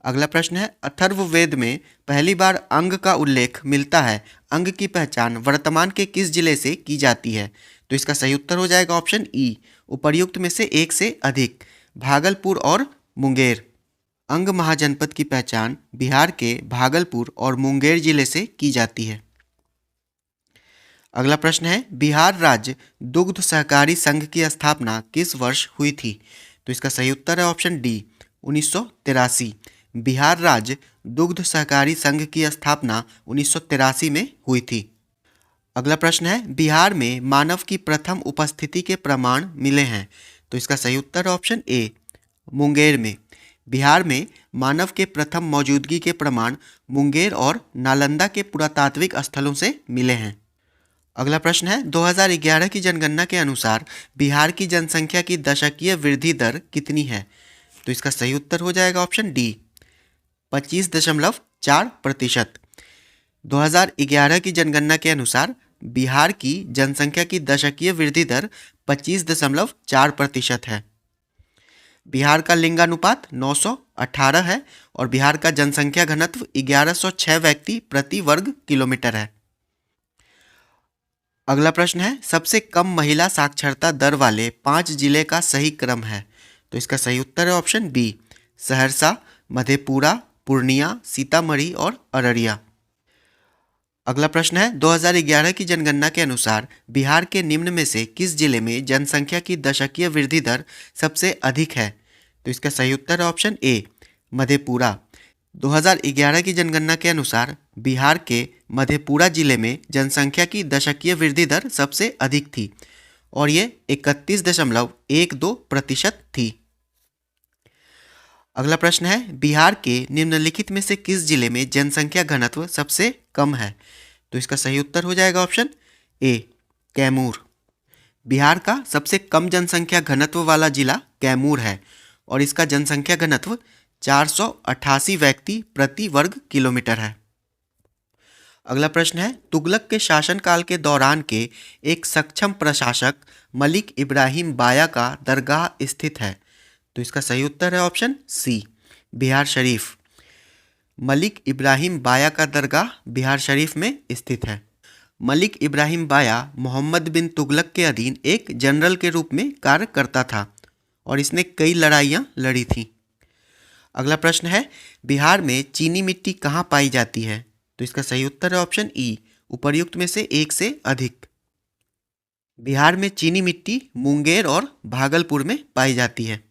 अगला प्रश्न है, अथर्ववेद में पहली बार अंग का उल्लेख मिलता है। अंग की पहचान वर्तमान के किस जिले से की जाती है? तो इसका सही उत्तर हो जाएगा ऑप्शन ई, उपर्युक्त में से एक से अधिक, भागलपुर और मुंगेर। अंग महाजनपद की पहचान बिहार के भागलपुर और मुंगेर जिले से की जाती है। अगला प्रश्न है, बिहार राज्य दुग्ध सहकारी संघ की स्थापना किस वर्ष हुई थी? तो इसका सही उत्तर है ऑप्शन डी, 1983। बिहार राज्य दुग्ध सहकारी संघ की स्थापना 1983 में हुई थी। अगला प्रश्न है, बिहार में मानव की प्रथम उपस्थिति के प्रमाण मिले हैं। तो इसका सही उत्तर ऑप्शन ए, मुंगेर में। बिहार में मानव के प्रथम मौजूदगी के प्रमाण मुंगेर और नालंदा के पुरातात्विक स्थलों से मिले हैं। अगला प्रश्न है, 2011 की जनगणना के अनुसार बिहार की जनसंख्या की दशकीय वृद्धि दर कितनी है? तो इसका सही उत्तर हो जाएगा ऑप्शन डी, 25.4%। 2011 की जनगणना के अनुसार बिहार की जनसंख्या की दशकीय वृद्धि दर 25.4% है। बिहार का लिंगानुपात 918 है और बिहार का जनसंख्या घनत्व 1106 व्यक्ति प्रति वर्ग किलोमीटर है। अगला प्रश्न है, सबसे कम महिला साक्षरता दर वाले 5 जिले का सही क्रम है? तो इसका सही उत्तर है ऑप्शन बी, सहरसा, मधेपुरा, पूर्णिया, सीतामढ़ी और अररिया। अगला प्रश्न है, 2011 की जनगणना के अनुसार बिहार के निम्न में से किस जिले में जनसंख्या की दशकीय वृद्धि दर सबसे अधिक है? तो इसका सही उत्तर है ऑप्शन ए, मधेपुरा। 2011 की जनगणना के अनुसार बिहार के मधेपुरा जिले में जनसंख्या की दशकीय वृद्धि दर सबसे अधिक थी और ये 31.12% थी। अगला प्रश्न है, बिहार के निम्नलिखित में से किस जिले में जनसंख्या घनत्व सबसे कम है? तो इसका सही उत्तर हो जाएगा ऑप्शन ए, कैमूर। बिहार का सबसे कम जनसंख्या घनत्व वाला जिला कैमूर है और इसका जनसंख्या घनत्व 488 व्यक्ति प्रति वर्ग किलोमीटर है। अगला प्रश्न है, तुगलक के शासनकाल के दौरान के एक सक्षम प्रशासक मलिक इब्राहिम बाया का दरगाह स्थित है। तो इसका सही उत्तर है ऑप्शन सी, बिहार शरीफ। मलिक इब्राहिम बाया का दरगाह बिहार शरीफ में स्थित है। मलिक इब्राहिम बाया मोहम्मद बिन तुगलक के अधीन एक जनरल के रूप में कार्य करता था और इसने कई लड़ाइयाँ लड़ी थीं। अगला प्रश्न है, बिहार में चीनी मिट्टी कहाँ पाई जाती है? तो इसका सही उत्तर है ऑप्शन ई, उपर्युक्त में से एक से अधिक। बिहार में चीनी मिट्टी मुंगेर और भागलपुर में पाई जाती है।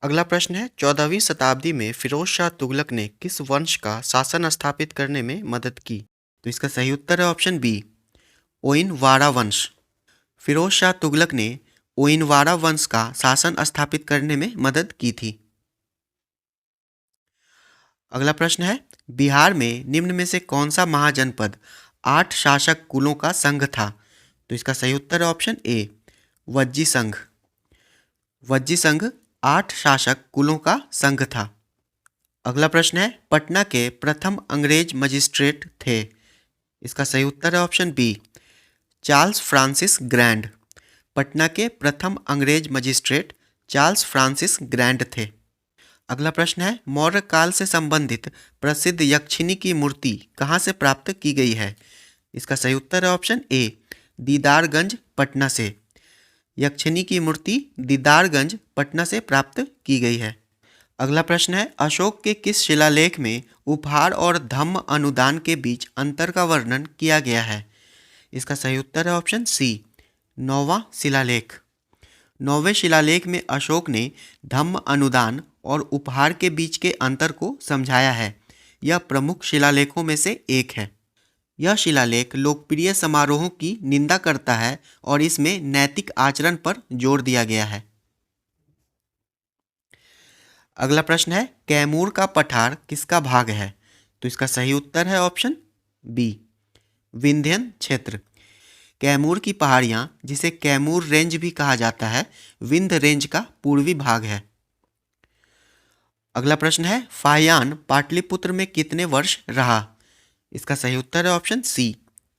अगला प्रश्न है, 14वीं शताब्दी में फिरोज शाह तुगलक ने किस वंश का शासन स्थापित करने में मदद की? तो इसका सही उत्तर है ऑप्शन बी, ओइनवारा वंश। फिरोज शाह तुगलक ने ओइनवारा वंश का शासन स्थापित करने में मदद की थी। अगला प्रश्न है, बिहार में निम्न में से कौन सा महाजनपद 8 शासक कुलों का संघ था? तो इसका सही उत्तर है ऑप्शन ए, वज्जी संघ। वज्जी संघ 8 शासक कुलों का संघ था। अगला प्रश्न है, पटना के प्रथम अंग्रेज मजिस्ट्रेट थे। इसका सही उत्तर है option B, Charles Francis Grand. Patna के प्रथम अंग्रेज मजिस्ट्रेट चार्ल्स फ्रांसिस ग्रैंड थे। अगला प्रश्न है, मौर्य काल से संबंधित प्रसिद्ध यक्षिनी की मूर्ति कहाँ से प्राप्त की गई है। इसका सही उत्तर है ऑप्शन ए, दीदारगंज पटना से। यक्षिनी की मूर्ति दीदारगंज पटना से प्राप्त की गई है। अगला प्रश्न है, अशोक के किस शिलालेख में उपहार और धम्म अनुदान के बीच अंतर का वर्णन किया गया है। इसका सही उत्तर है ऑप्शन सी, 9वां शिलालेख। 9वें शिलालेख में अशोक ने धम्म अनुदान और उपहार के बीच के अंतर को समझाया है। यह प्रमुख शिलालेखों में से एक है। यह शिलालेख लोकप्रिय समारोहों की निंदा करता है और इसमें नैतिक आचरण पर जोर दिया गया है। अगला प्रश्न है, कैमूर का पठार किसका भाग है। तो इसका सही उत्तर है ऑप्शन बी, विंध्यन क्षेत्र। कैमूर की पहाड़ियाँ, जिसे कैमूर रेंज भी कहा जाता है, विंध्य रेंज का पूर्वी भाग है। अगला प्रश्न है, फाहियान पाटलिपुत्र में कितने वर्ष रहा। इसका सही उत्तर है ऑप्शन सी,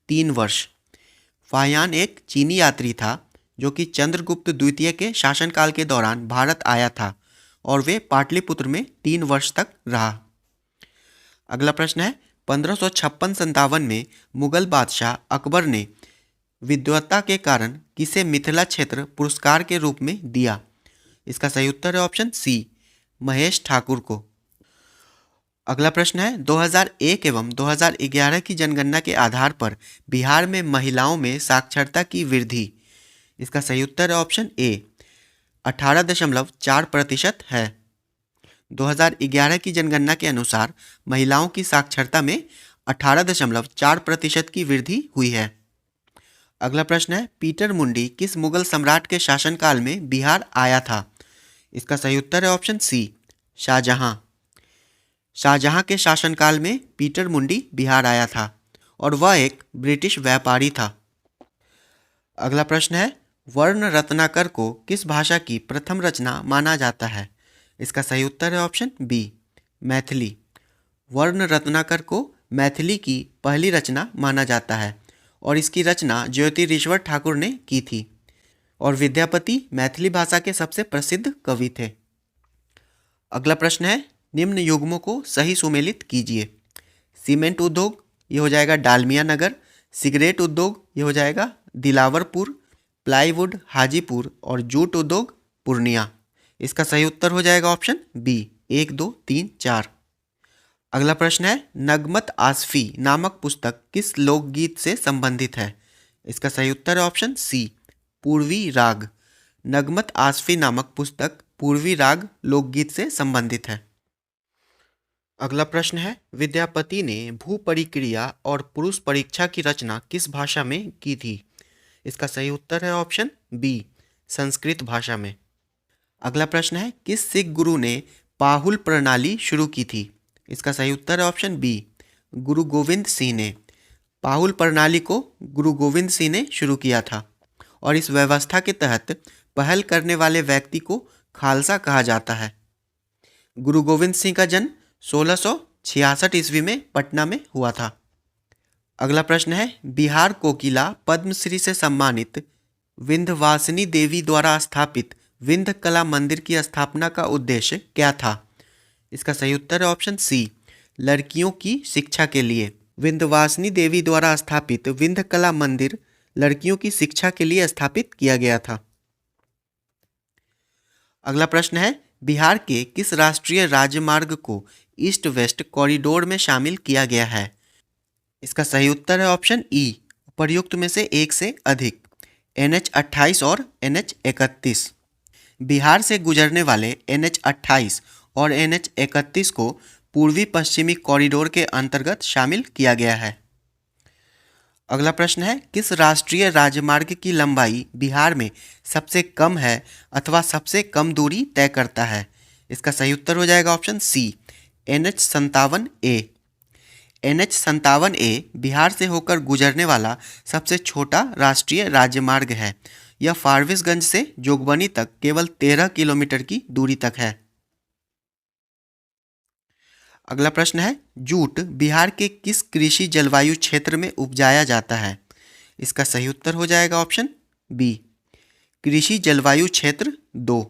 3 वर्ष। फाहियान एक चीनी यात्री था जो कि चंद्रगुप्त द्वितीय के शासनकाल के दौरान भारत आया था और वे पाटलिपुत्र में 3 वर्ष तक रहा। अगला प्रश्न है, 1556-57 में मुगल बादशाह अकबर ने विद्वता के कारण किसे मिथिला क्षेत्र पुरस्कार के रूप में दिया। इसका सही उत्तर है ऑप्शन सी, महेश ठाकुर को। अगला प्रश्न है, 2001 एवं 2011 की जनगणना के आधार पर बिहार में महिलाओं में साक्षरता की वृद्धि। इसका सही उत्तर है ऑप्शन ए, 18.4% है। 2011 की जनगणना के अनुसार महिलाओं की साक्षरता में 18.4% की वृद्धि हुई है। अगला प्रश्न है, पीटर मुंडी किस मुगल सम्राट के शासनकाल में बिहार आया था। इसका सही उत्तर है ऑप्शन सी, शाहजहां। शाहजहां के शासनकाल में पीटर मुंडी बिहार आया था और वह एक ब्रिटिश व्यापारी था। अगला प्रश्न है, वर्ण रत्नाकर को किस भाषा की प्रथम रचना माना जाता है। इसका सही उत्तर है ऑप्शन बी, मैथिली। वर्ण रत्नाकर को मैथिली की पहली रचना माना जाता है और इसकी रचना ज्योतिरीश्वर ठाकुर ने की थी और विद्यापति मैथिली भाषा के सबसे प्रसिद्ध कवि थे। अगला प्रश्न है, निम्न युग्मों को सही सुमेलित कीजिए। सीमेंट उद्योग, ये हो जाएगा डालमिया नगर। सिगरेट उद्योग, ये हो जाएगा दिलावरपुर। प्लाईवुड हाजीपुर और जूट उद्योग पूर्णिया। इसका सही उत्तर हो जाएगा ऑप्शन बी, 1, 2, 3, 4। अगला प्रश्न है, नगमत आसफी नामक पुस्तक किस लोकगीत से संबंधित है। इसका सही उत्तर है ऑप्शन सी, पूर्वी राग। नगमत आसफी नामक पुस्तक पूर्वी राग लोकगीत से संबंधित है। अगला प्रश्न है, विद्यापति ने भू परिक्रिया और पुरुष परीक्षा की रचना किस भाषा में की थी। इसका सही उत्तर है ऑप्शन बी, संस्कृत भाषा में। अगला प्रश्न है, किस सिख गुरु ने पाहुल प्रणाली शुरू की थी। इसका सही उत्तर है ऑप्शन बी, गुरु गोविंद सिंह ने। पाहुल प्रणाली को गुरु गोविंद सिंह ने शुरू किया था और इस व्यवस्था के तहत पहल करने वाले व्यक्ति को खालसा कहा जाता है। गुरु गोविंद सिंह का जन्म 1666 ईस्वी में पटना में हुआ था। अगला प्रश्न है, बिहार कोकिला पद्मश्री से सम्मानित विंध्यवासिनी देवी द्वारा स्थापित विंध्य कला मंदिर की स्थापना का उद्देश्य क्या था। इसका सही उत्तर है ऑप्शन सी, लड़कियों की शिक्षा के लिए। विंध्यवासिनी देवी द्वारा स्थापित विंध्य कला मंदिर लड़कियों की शिक्षा के लिए स्थापित किया गया था। अगला प्रश्न है, बिहार के किस राष्ट्रीय राजमार्ग को ईस्ट वेस्ट कॉरिडोर में शामिल किया गया है। इसका सही उत्तर है ऑप्शन ई, उपर्युक्त में से एक से अधिक, NH-28 और NH-31। बिहार से गुजरने वाले NH-28 और NH-31 को पूर्वी पश्चिमी कॉरिडोर के अंतर्गत शामिल किया गया है। अगला प्रश्न है, किस राष्ट्रीय राजमार्ग की लंबाई बिहार में सबसे कम है अथवा सबसे कम दूरी तय करता है। इसका सही उत्तर हो जाएगा ऑप्शन सी, NH-57A। NH-57A बिहार से होकर गुजरने वाला सबसे छोटा राष्ट्रीय राजमार्ग है। यह फारबिसगंज से जोगबनी तक केवल 13 किलोमीटर की दूरी तक है। अगला प्रश्न है, जूट बिहार के किस कृषि जलवायु क्षेत्र में उपजाया जाता है? इसका सही उत्तर हो जाएगा ऑप्शन बी, कृषि जलवायु क्षेत्र 2।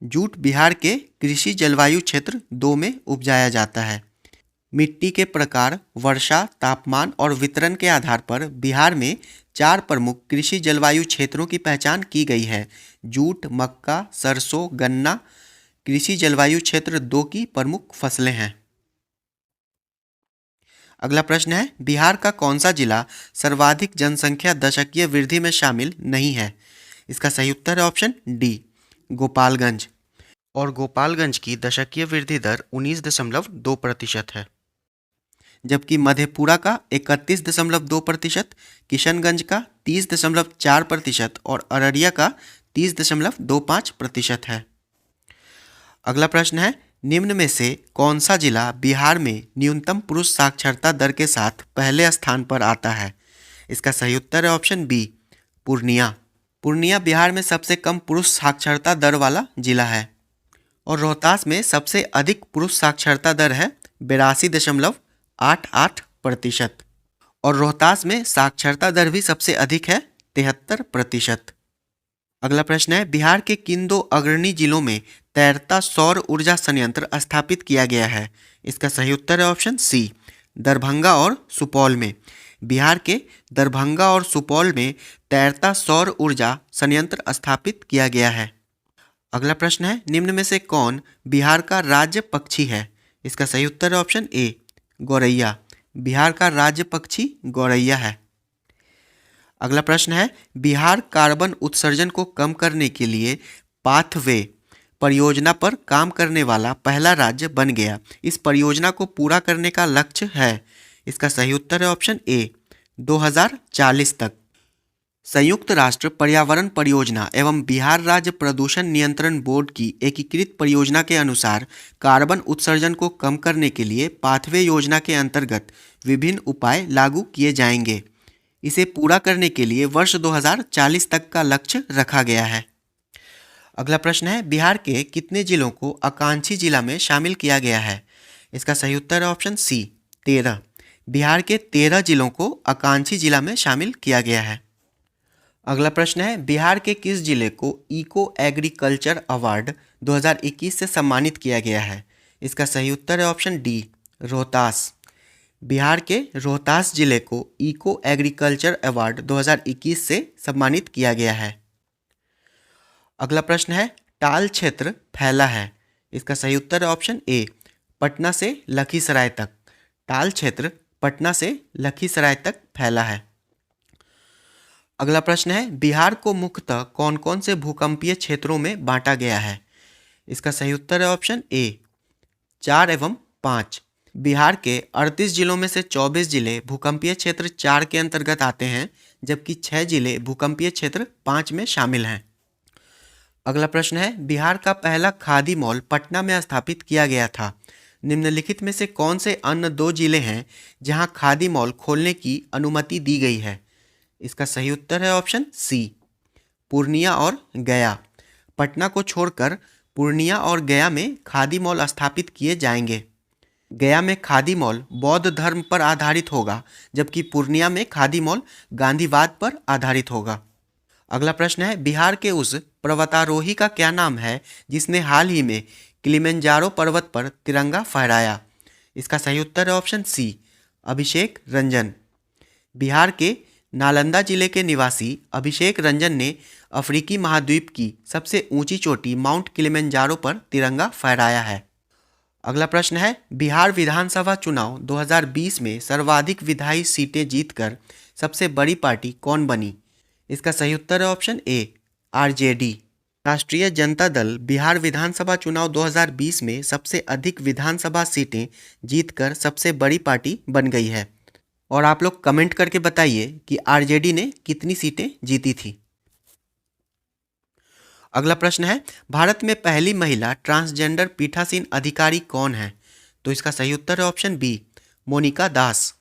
जूट बिहार के कृषि जलवायु क्षेत्र 2 में उपजाया जाता है। मिट्टी के प्रकार, वर्षा, तापमान और वितरण के आधार पर बिहार में 4 प्रमुख कृषि जलवायु क्षेत्रों की पहचान की गई है। जूट, मक्का, सरसों, गन्ना कृषि जलवायु क्षेत्र 2 की प्रमुख फसलें हैं। अगला प्रश्न है, बिहार का कौन सा जिला सर्वाधिक जनसंख्या दशकीय वृद्धि में शामिल नहीं है? इसका सही उत्तर है ऑप्शन डी, गोपालगंज। और गोपालगंज की दशकीय वृद्धि दर 19.2% है, जबकि मधेपुरा का 31.2%, किशनगंज का 30.4% और अररिया का 30.25% है। अगला प्रश्न है, निम्न में से कौन सा जिला बिहार में न्यूनतम पुरुष साक्षरता दर के साथ पहले स्थान पर आता है? इसका सही उत्तर है ऑप्शन बी, पूर्णिया। पूर्णिया बिहार में सबसे कम पुरुष साक्षरता दर वाला जिला है। और रोहतास में सबसे अधिक पुरुष साक्षरता दर है 82.88%। और रोहतास में साक्षरता दर भी सबसे अधिक है 73%। अगला प्रश्न है, बिहार के किन 2 अग्रणी जिलों में तैरता सौर ऊर्जा संयंत्र स्थापित किया गया है? इसका सही उत्तर है ऑप्शन सी, दरभंगा और सुपौल में। बिहार के दरभंगा और सुपौल में तैरता सौर ऊर्जा संयंत्र स्थापित किया गया है। अगला प्रश्न है, निम्न में से कौन बिहार का राज्य पक्षी है? इसका सही उत्तर है ऑप्शन ए, गौरैया। बिहार का राज्य पक्षी गौरैया है। अगला प्रश्न है, बिहार कार्बन उत्सर्जन को कम करने के लिए पाथवे परियोजना पर काम करने वाला पहला राज्य बन गया। इस परियोजना को पूरा करने का लक्ष्य है। इसका सही उत्तर है ऑप्शन ए, 2040 तक। संयुक्त राष्ट्र पर्यावरण परियोजना एवं बिहार राज्य प्रदूषण नियंत्रण बोर्ड की एकीकृत परियोजना के अनुसार कार्बन उत्सर्जन को कम करने के लिए पाथवे योजना के अंतर्गत विभिन्न उपाय लागू किए जाएंगे। इसे पूरा करने के लिए वर्ष 2040 तक का लक्ष्य रखा गया है। अगला प्रश्न है, बिहार के कितने जिलों को आकांक्षी जिला में शामिल किया गया है? इसका सही उत्तर है ऑप्शन सी, 13। बिहार के 13 जिलों को आकांक्षी जिला में शामिल किया गया है। अगला प्रश्न है, बिहार के किस जिले को इको एग्रीकल्चर अवार्ड 2021 से सम्मानित किया गया है? इसका सही उत्तर है ऑप्शन डी, रोहतास। बिहार के रोहतास जिले को इको एग्रीकल्चर अवार्ड 2021 से सम्मानित किया गया है। अगला प्रश्न है, टाल क्षेत्र फैला है। इसका सही उत्तर है ऑप्शन ए, पटना से लखीसराय तक। टाल क्षेत्र पटना से लखीसराय तक फैला है। अगला प्रश्न है, बिहार को मुख्यतः कौन कौन से भूकंपीय क्षेत्रों में बांटा गया है? इसका सही उत्तर है ऑप्शन ए, 4 एवं 5। बिहार के 38 जिलों में से 24 जिले भूकंपीय क्षेत्र 4 के अंतर्गत आते हैं, जबकि 6 जिले भूकंपीय क्षेत्र 5 में शामिल हैं। अगला प्रश्न है, बिहार का पहला खादी मॉल पटना में स्थापित किया गया था। निम्नलिखित में से कौन से अन्य 2 जिले हैं जहां खादी मॉल खोलने की अनुमति दी गई है? इसका सही उत्तर है ऑप्शन सी, पूर्णिया और गया। पटना को छोड़कर पूर्णिया और गया में खादी मॉल स्थापित किए जाएंगे। गया में खादी मॉल बौद्ध धर्म पर आधारित होगा, जबकि पूर्णिया में खादी मॉल गांधीवाद पर आधारित होगा। अगला प्रश्न है, बिहार के उस पर्वतारोही का क्या नाम है जिसने हाल ही में किलिमंजारो पर्वत पर तिरंगा फहराया? इसका सही उत्तर है ऑप्शन सी, अभिषेक रंजन। बिहार के नालंदा जिले के निवासी अभिषेक रंजन ने अफ्रीकी महाद्वीप की सबसे ऊंची चोटी माउंट किलिमंजारो पर तिरंगा फहराया है। अगला प्रश्न है, बिहार विधानसभा चुनाव 2020 में सर्वाधिक विधायी सीटें जीतकर सबसे बड़ी पार्टी कौन बनी? इसका सही उत्तर है ऑप्शन ए, आरजेडी। राष्ट्रीय जनता दल बिहार विधानसभा चुनाव 2020 में सबसे अधिक विधानसभा सीटें जीतकर सबसे बड़ी पार्टी बन गई है। और आप लोग कमेंट करके बताइए कि आरजेडी ने कितनी सीटें जीती थी। अगला प्रश्न है, भारत में पहली महिला ट्रांसजेंडर पीठासीन अधिकारी कौन है? तो इसका सही उत्तर है ऑप्शन बी, मोनिका दास।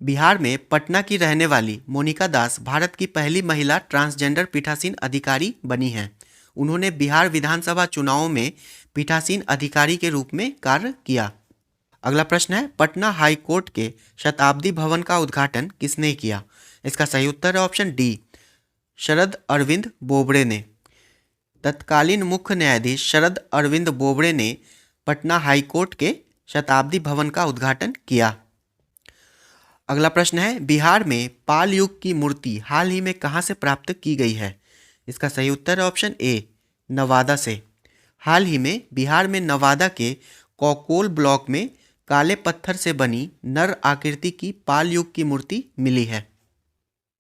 बिहार में पटना की रहने वाली मोनिका दास भारत की पहली महिला ट्रांसजेंडर पीठासीन अधिकारी बनी हैं। उन्होंने बिहार विधानसभा चुनावों में पीठासीन अधिकारी के रूप में कार्य किया। अगला प्रश्न है, पटना हाई कोर्ट के शताब्दी भवन का उद्घाटन किसने किया? इसका सही उत्तर है ऑप्शन डी, शरद अरविंद बोबड़े ने। तत्कालीन मुख्य न्यायाधीश शरद अरविंद बोबड़े ने पटना हाई कोर्ट के शताब्दी भवन का उद्घाटन किया। अगला प्रश्न है, बिहार में पाल युग की मूर्ति हाल ही में कहाँ से प्राप्त की गई है? इसका सही उत्तर है ऑप्शन ए, नवादा से। हाल ही में बिहार में नवादा के कौकोल ब्लॉक में काले पत्थर से बनी नर आकृति की पाल युग की मूर्ति मिली है।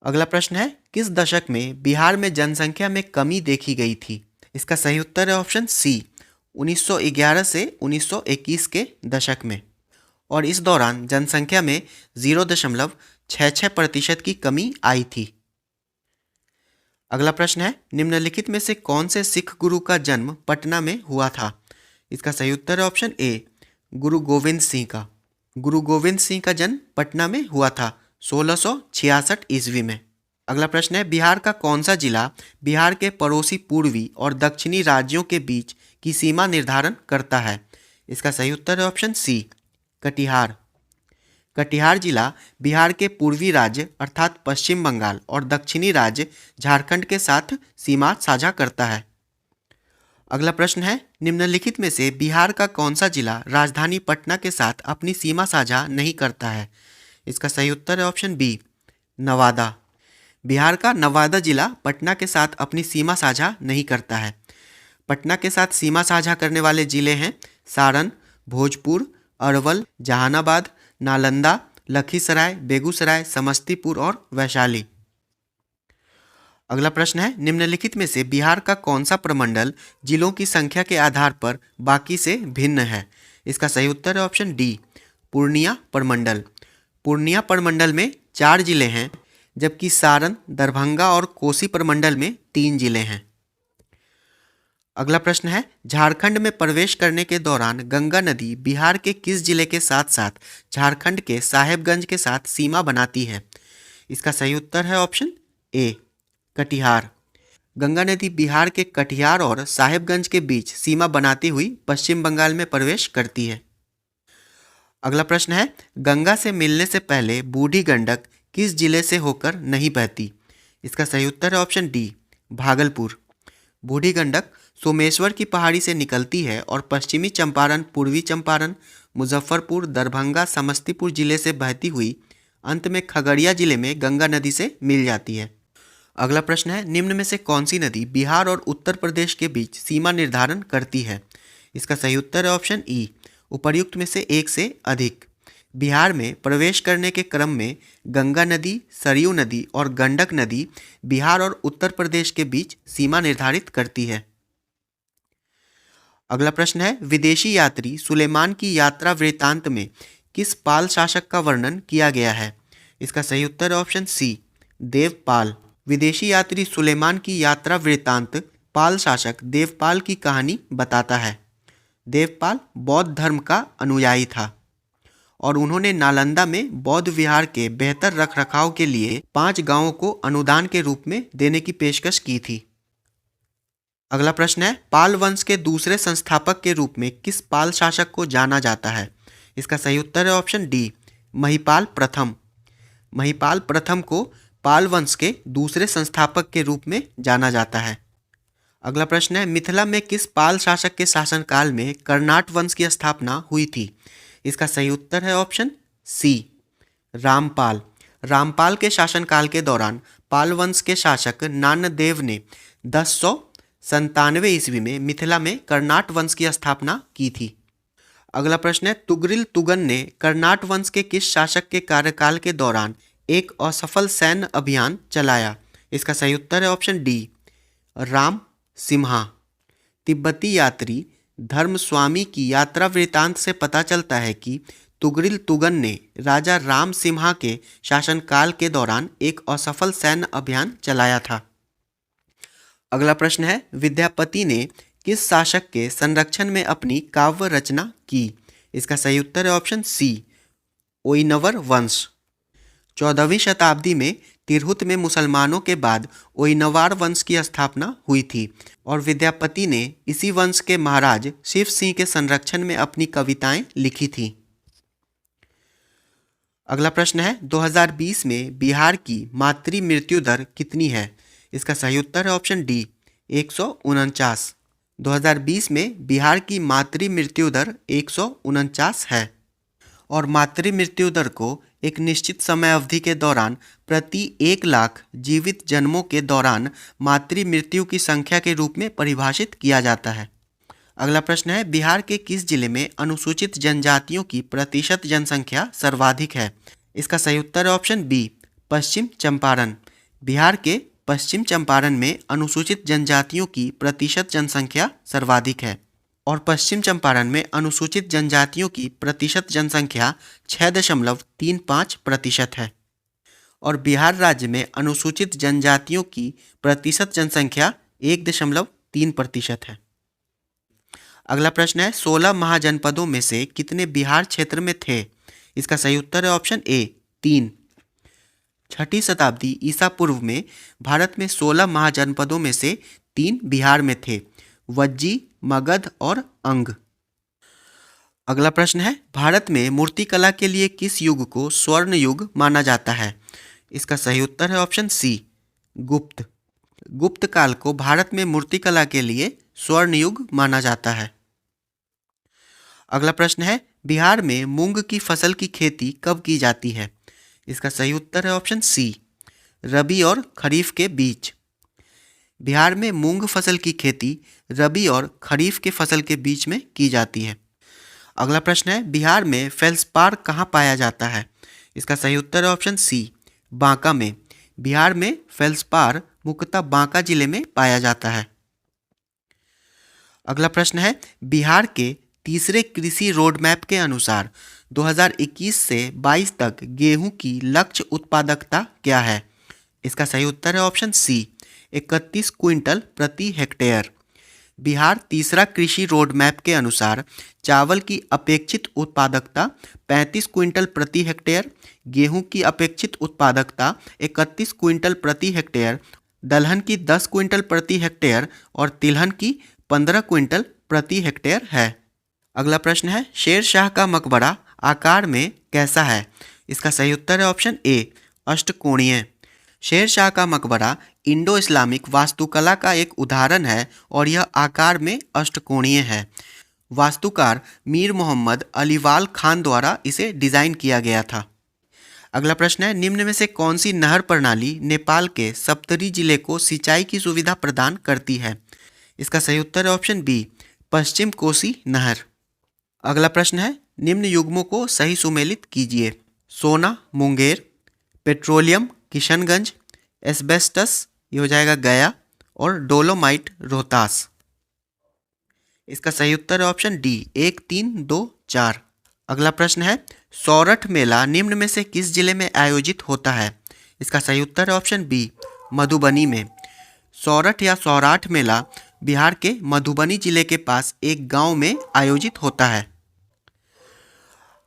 अगला प्रश्न है, किस दशक में बिहार में जनसंख्या में कमी देखी गई थी? इसका सही उत्तर है ऑप्शन सी, 1911 से 1921 के दशक में, और इस दौरान जनसंख्या में 0.66% की कमी आई थी। अगला प्रश्न है, निम्नलिखित में से कौन से सिख गुरु का जन्म पटना में हुआ था? इसका सही उत्तर है ऑप्शन ए, गुरु गोविंद सिंह का। गुरु गोविंद सिंह का जन्म पटना में हुआ था 1666 ईस्वी में। अगला प्रश्न है, बिहार का कौन सा जिला बिहार के पड़ोसी पूर्वी और दक्षिणी राज्यों के बीच की सीमा निर्धारण करता है? इसका सही उत्तर है ऑप्शन सी, कटिहार। कटिहार जिला बिहार के पूर्वी राज्य अर्थात पश्चिम बंगाल और दक्षिणी राज्य झारखंड के साथ सीमा साझा करता है। अगला प्रश्न है, निम्नलिखित में से बिहार का कौन सा जिला राजधानी पटना के साथ अपनी सीमा साझा नहीं करता है? इसका सही उत्तर है ऑप्शन बी, नवादा। बिहार का नवादा जिला पटना के साथ अपनी सीमा साझा नहीं करता है। पटना के साथ सीमा साझा करने वाले जिले हैं सारण, भोजपुर, अरवल, जहानाबाद, नालंदा, लखीसराय, बेगूसराय, समस्तीपुर और वैशाली। अगला प्रश्न है, निम्नलिखित में से बिहार का कौन सा प्रमंडल जिलों की संख्या के आधार पर बाकी से भिन्न है? इसका सही उत्तर है ऑप्शन डी, पूर्णिया प्रमंडल। पूर्णिया प्रमंडल में 4 जिले हैं, जबकि सारण, दरभंगा और कोसी प्रमंडल में 3 जिले हैं। अगला प्रश्न है, झारखंड में प्रवेश करने के दौरान गंगा नदी बिहार के किस जिले के साथ साथ झारखंड के साहेबगंज के साथ सीमा बनाती है? इसका सही उत्तर है ऑप्शन ए, कटिहार। गंगा नदी बिहार के कटिहार और साहेबगंज के बीच सीमा बनाती हुई पश्चिम बंगाल में प्रवेश करती है। अगला प्रश्न है, गंगा से मिलने से पहले बूढ़ी गंडक किस जिले से होकर नहीं बहती? इसका सही उत्तर है ऑप्शन डी, भागलपुर। बूढ़ी गंडक सोमेश्वर की पहाड़ी से निकलती है और पश्चिमी चंपारण, पूर्वी चंपारण, मुजफ्फरपुर, दरभंगा, समस्तीपुर जिले से बहती हुई अंत में खगड़िया जिले में गंगा नदी से मिल जाती है। अगला प्रश्न है, निम्न में से कौन सी नदी बिहार और उत्तर प्रदेश के बीच सीमा निर्धारण करती है? इसका सही उत्तर है ऑप्शन ई, उपर्युक्त में से एक से अधिक। बिहार में प्रवेश करने के क्रम में गंगा नदी, सरयू नदी और गंडक नदी बिहार और उत्तर प्रदेश के बीच सीमा निर्धारित करती है। अगला प्रश्न है, विदेशी यात्री सुलेमान की यात्रा वृत्तांत में किस पाल शासक का वर्णन किया गया है? इसका सही उत्तर है ऑप्शन सी, देवपाल। विदेशी यात्री सुलेमान की यात्रा वृत्तांत पाल शासक देवपाल की कहानी बताता है। देवपाल बौद्ध धर्म का अनुयायी था और उन्होंने नालंदा में बौद्ध विहार के बेहतर रखरखाव के लिए 5 गांवों को अनुदान के रूप में देने की पेशकश की थी। अगला प्रश्न है, पाल वंश के दूसरे संस्थापक के रूप में किस पाल शासक को जाना जाता है? इसका सही उत्तर है ऑप्शन डी, महिपाल प्रथम। महिपाल प्रथम को पाल वंश के दूसरे संस्थापक के रूप में जाना जाता है। अगला प्रश्न है, मिथिला में किस पाल शासक के शासनकाल में कर्नाट वंश की स्थापना हुई थी? इसका सही उत्तर है ऑप्शन सी, रामपाल। रामपाल के शासनकाल के दौरान पाल वंश के शासक नानदेव ने 1097 ईस्वी में मिथिला में कर्नाट वंश की स्थापना की थी। अगला प्रश्न है, तुगरिल तुगन ने कर्नाट वंश के किस शासक के कार्यकाल के दौरान एक असफल सैन्य अभियान चलाया? इसका सही उत्तर है ऑप्शन डी, राम सिम्हा। तिब्बती यात्री धर्मस्वामी की यात्रा वृत्तांत से पता चलता है कि तुगरिल तुगन ने राजा राम सिम्हा के शासनकाल के दौरान एक असफल सैन्य अभियान चलाया था। अगला प्रश्न है, विद्यापति ने किस शासक के संरक्षण में अपनी काव्य रचना की? इसका सही उत्तर है ऑप्शन सी, ओइनवर वंश। 14वीं शताब्दी में तिरहुत में मुसलमानों के बाद ओइनवार वंश की स्थापना हुई थी और विद्यापति ने इसी वंश के महाराज शिव सिंह के संरक्षण में अपनी कविताएं लिखी थी। अगला प्रश्न है 2020 में बिहार की मातृ मृत्यु दर कितनी है? इसका सही उत्तर है ऑप्शन डी 149। 2020 में बिहार की मातृ मृत्यु दर 149 है और मातृ मृत्यु दर को एक निश्चित समय अवधि के दौरान प्रति 1 लाख जीवित जन्मों के दौरान मातृ मृत्यु की संख्या के रूप में परिभाषित किया जाता है। अगला प्रश्न है बिहार के किस जिले में अनुसूचित जनजातियों की प्रतिशत जनसंख्या सर्वाधिक है? इसका सही उत्तर है ऑप्शन बी पश्चिम चंपारण। बिहार के पश्चिम चंपारण में अनुसूचित जनजातियों की प्रतिशत जनसंख्या सर्वाधिक है और पश्चिम चंपारण में अनुसूचित जनजातियों की प्रतिशत जनसंख्या 6.35% है और बिहार राज्य में अनुसूचित जनजातियों की प्रतिशत जनसंख्या 1.3% है। अगला प्रश्न है 16 महाजनपदों में से कितने बिहार क्षेत्र में थे? इसका सही उत्तर है ऑप्शन ए 3। 6ठी शताब्दी ईसा पूर्व में भारत में 16 महाजनपदों में से 3 बिहार में थे, वज्जी, मगध और अंग। अगला प्रश्न है भारत में मूर्तिकला के लिए किस युग को स्वर्ण युग माना जाता है? इसका सही उत्तर है ऑप्शन सी गुप्त। गुप्त काल को भारत में मूर्तिकला के लिए स्वर्ण युग माना जाता है। अगला प्रश्न है बिहार में मूंग की फसल की खेती कब की जाती है? इसका सही उत्तर है ऑप्शन सी रबी और खरीफ के बीच। बिहार में मूंग फसल की खेती रबी और खरीफ के फसल के बीच में की जाती है। अगला प्रश्न है बिहार में फेल्सपार कहाँ पाया जाता है? इसका सही उत्तर है ऑप्शन सी बांका में। बिहार में फेल्सपार मुख्यतः बांका जिले में पाया जाता है। अगला प्रश्न है बिहार के तीसरे कृषि रोड मैप के अनुसार 2021 से 22 तक गेहूं की लक्ष्य उत्पादकता क्या है? इसका सही उत्तर है ऑप्शन सी 31 क्विंटल प्रति हेक्टेयर। बिहार तीसरा कृषि रोड मैप के अनुसार चावल की अपेक्षित उत्पादकता 35 क्विंटल प्रति हेक्टेयर, गेहूं की अपेक्षित उत्पादकता 31 क्विंटल प्रति हेक्टेयर, दलहन की 10 क्विंटल प्रति हेक्टेयर और तिलहन की 15 क्विंटल प्रति हेक्टेयर है। अगला प्रश्न है शेर शाह का मकबरा आकार में कैसा है? इसका सही उत्तर है ऑप्शन ए अष्टकोणीय। शेर शाह का मकबरा इंडो इस्लामिक वास्तुकला का एक उदाहरण है और यह आकार में अष्टकोणीय है। वास्तुकार मीर मोहम्मद अलीवाल खान द्वारा इसे डिज़ाइन किया गया था। अगला प्रश्न है निम्न में से कौन सी नहर प्रणाली नेपाल के सप्तरी जिले को सिंचाई की सुविधा प्रदान करती है? इसका सही उत्तर है ऑप्शन बी पश्चिम कोसी नहर। अगला प्रश्न है निम्न युग्मों को सही सुमेलित कीजिए। सोना मुंगेर, पेट्रोलियम किशनगंज, एस्बेस्टस ये हो जाएगा गया और डोलोमाइट रोहतास। इसका सही उत्तर है ऑप्शन डी 1, 3, 2, 4। अगला प्रश्न है सौरठ मेला निम्न में से किस जिले में आयोजित होता है? इसका सही उत्तर है ऑप्शन बी मधुबनी में। सौरठ या सौराठ मेला बिहार के मधुबनी जिले के पास एक गांव में आयोजित होता है।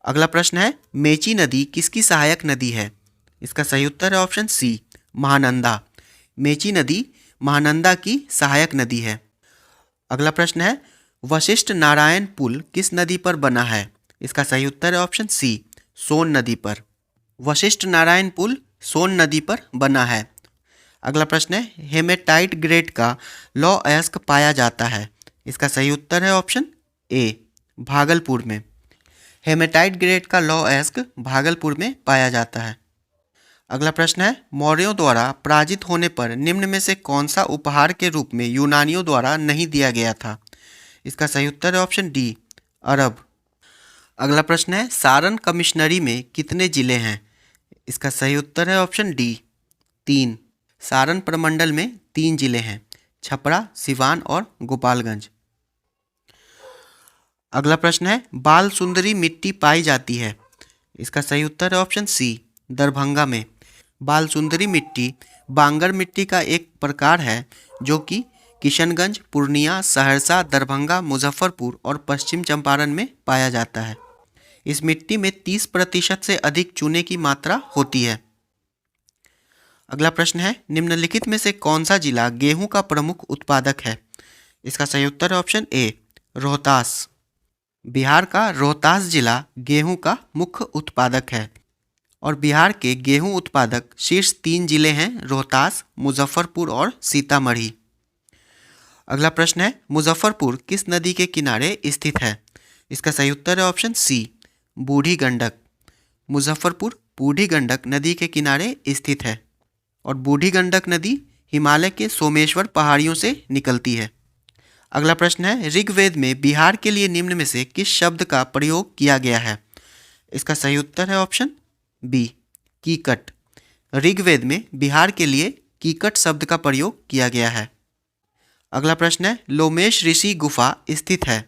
अगला प्रश्न है मेची नदी किसकी सहायक नदी है? इसका सही उत्तर है ऑप्शन सी महानंदा। मेची नदी महानंदा की सहायक नदी है। अगला प्रश्न है वशिष्ठ नारायण पुल किस नदी पर बना है? इसका सही उत्तर है ऑप्शन सी सोन नदी पर। वशिष्ठ नारायण पुल सोन नदी पर बना है। अगला प्रश्न है हेमेटाइट ग्रेड का लौह अयस्क पाया जाता है। इसका सही उत्तर है ऑप्शन ए भागलपुर में। हेमेटाइट ग्रेड का लौह अयस्क भागलपुर में पाया जाता है। अगला प्रश्न है मौर्यों द्वारा पराजित होने पर निम्न में से कौन सा उपहार के रूप में यूनानियों द्वारा नहीं दिया गया था? इसका सही उत्तर है ऑप्शन डी अरब। अगला प्रश्न है सारण कमिश्नरी में कितने जिले हैं? इसका सही उत्तर है ऑप्शन डी 3। सारण प्रमंडल में 3 जिले हैं छपरा, सिवान और गोपालगंज। अगला प्रश्न है बाल सुंदरी मिट्टी पाई जाती है। इसका सही उत्तर है ऑप्शन सी दरभंगा में। बाल सुंदरी मिट्टी बांगर मिट्टी का एक प्रकार है जो कि किशनगंज, पूर्णिया, सहरसा, दरभंगा, मुजफ्फरपुर और पश्चिम चंपारण में पाया जाता है। इस मिट्टी में 30% से अधिक चूने की मात्रा होती है। अगला प्रश्न है निम्नलिखित में से कौन सा जिला गेहूं का प्रमुख उत्पादक है? इसका सही उत्तर है ऑप्शन ए रोहतास। बिहार का रोहतास जिला गेहूं का मुख्य उत्पादक है। और बिहार के गेहूं उत्पादक शीर्ष 3 जिले हैं रोहतास, मुजफ्फरपुर और सीतामढ़ी। अगला प्रश्न है, मुजफ्फरपुर किस नदी के किनारे स्थित है? इसका सही उत्तर है ऑप्शन सी, बूढ़ी गंडक। मुजफ्फरपुर बूढ़ी गंडक नदी के किनारे स्थित है और बूढ़ी गंडक नदी हिमालय के सोमेश्वर पहाड़ियों से निकलती है। अगला प्रश्न है, ऋग्वेद में बिहार के लिए निम्न में से किस शब्द का प्रयोग किया गया है? इसका सही उत्तर है ऑप्शन बी, कीकट। ऋग्वेद में बिहार के लिए कीकट शब्द का प्रयोग किया गया है। अगला प्रश्न है, लोमेश ऋषि गुफा स्थित है?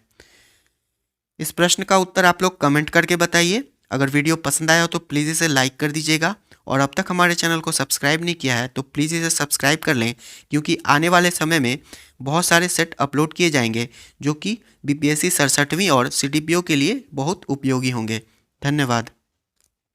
इस प्रश्न का उत्तर आप लोग कमेंट करके बताइए। अगर वीडियो पसंद आया हो तो प्लीज़ इसे लाइक कर दीजिएगा और अब तक हमारे चैनल को सब्सक्राइब नहीं किया है तो प्लीज़ इसे सब्सक्राइब कर लें, क्योंकि आने वाले समय में बहुत सारे सेट अपलोड किए जाएंगे जो कि बीपीएससी 67वीं और सीडीपीओ के लिए बहुत उपयोगी होंगे। धन्यवाद।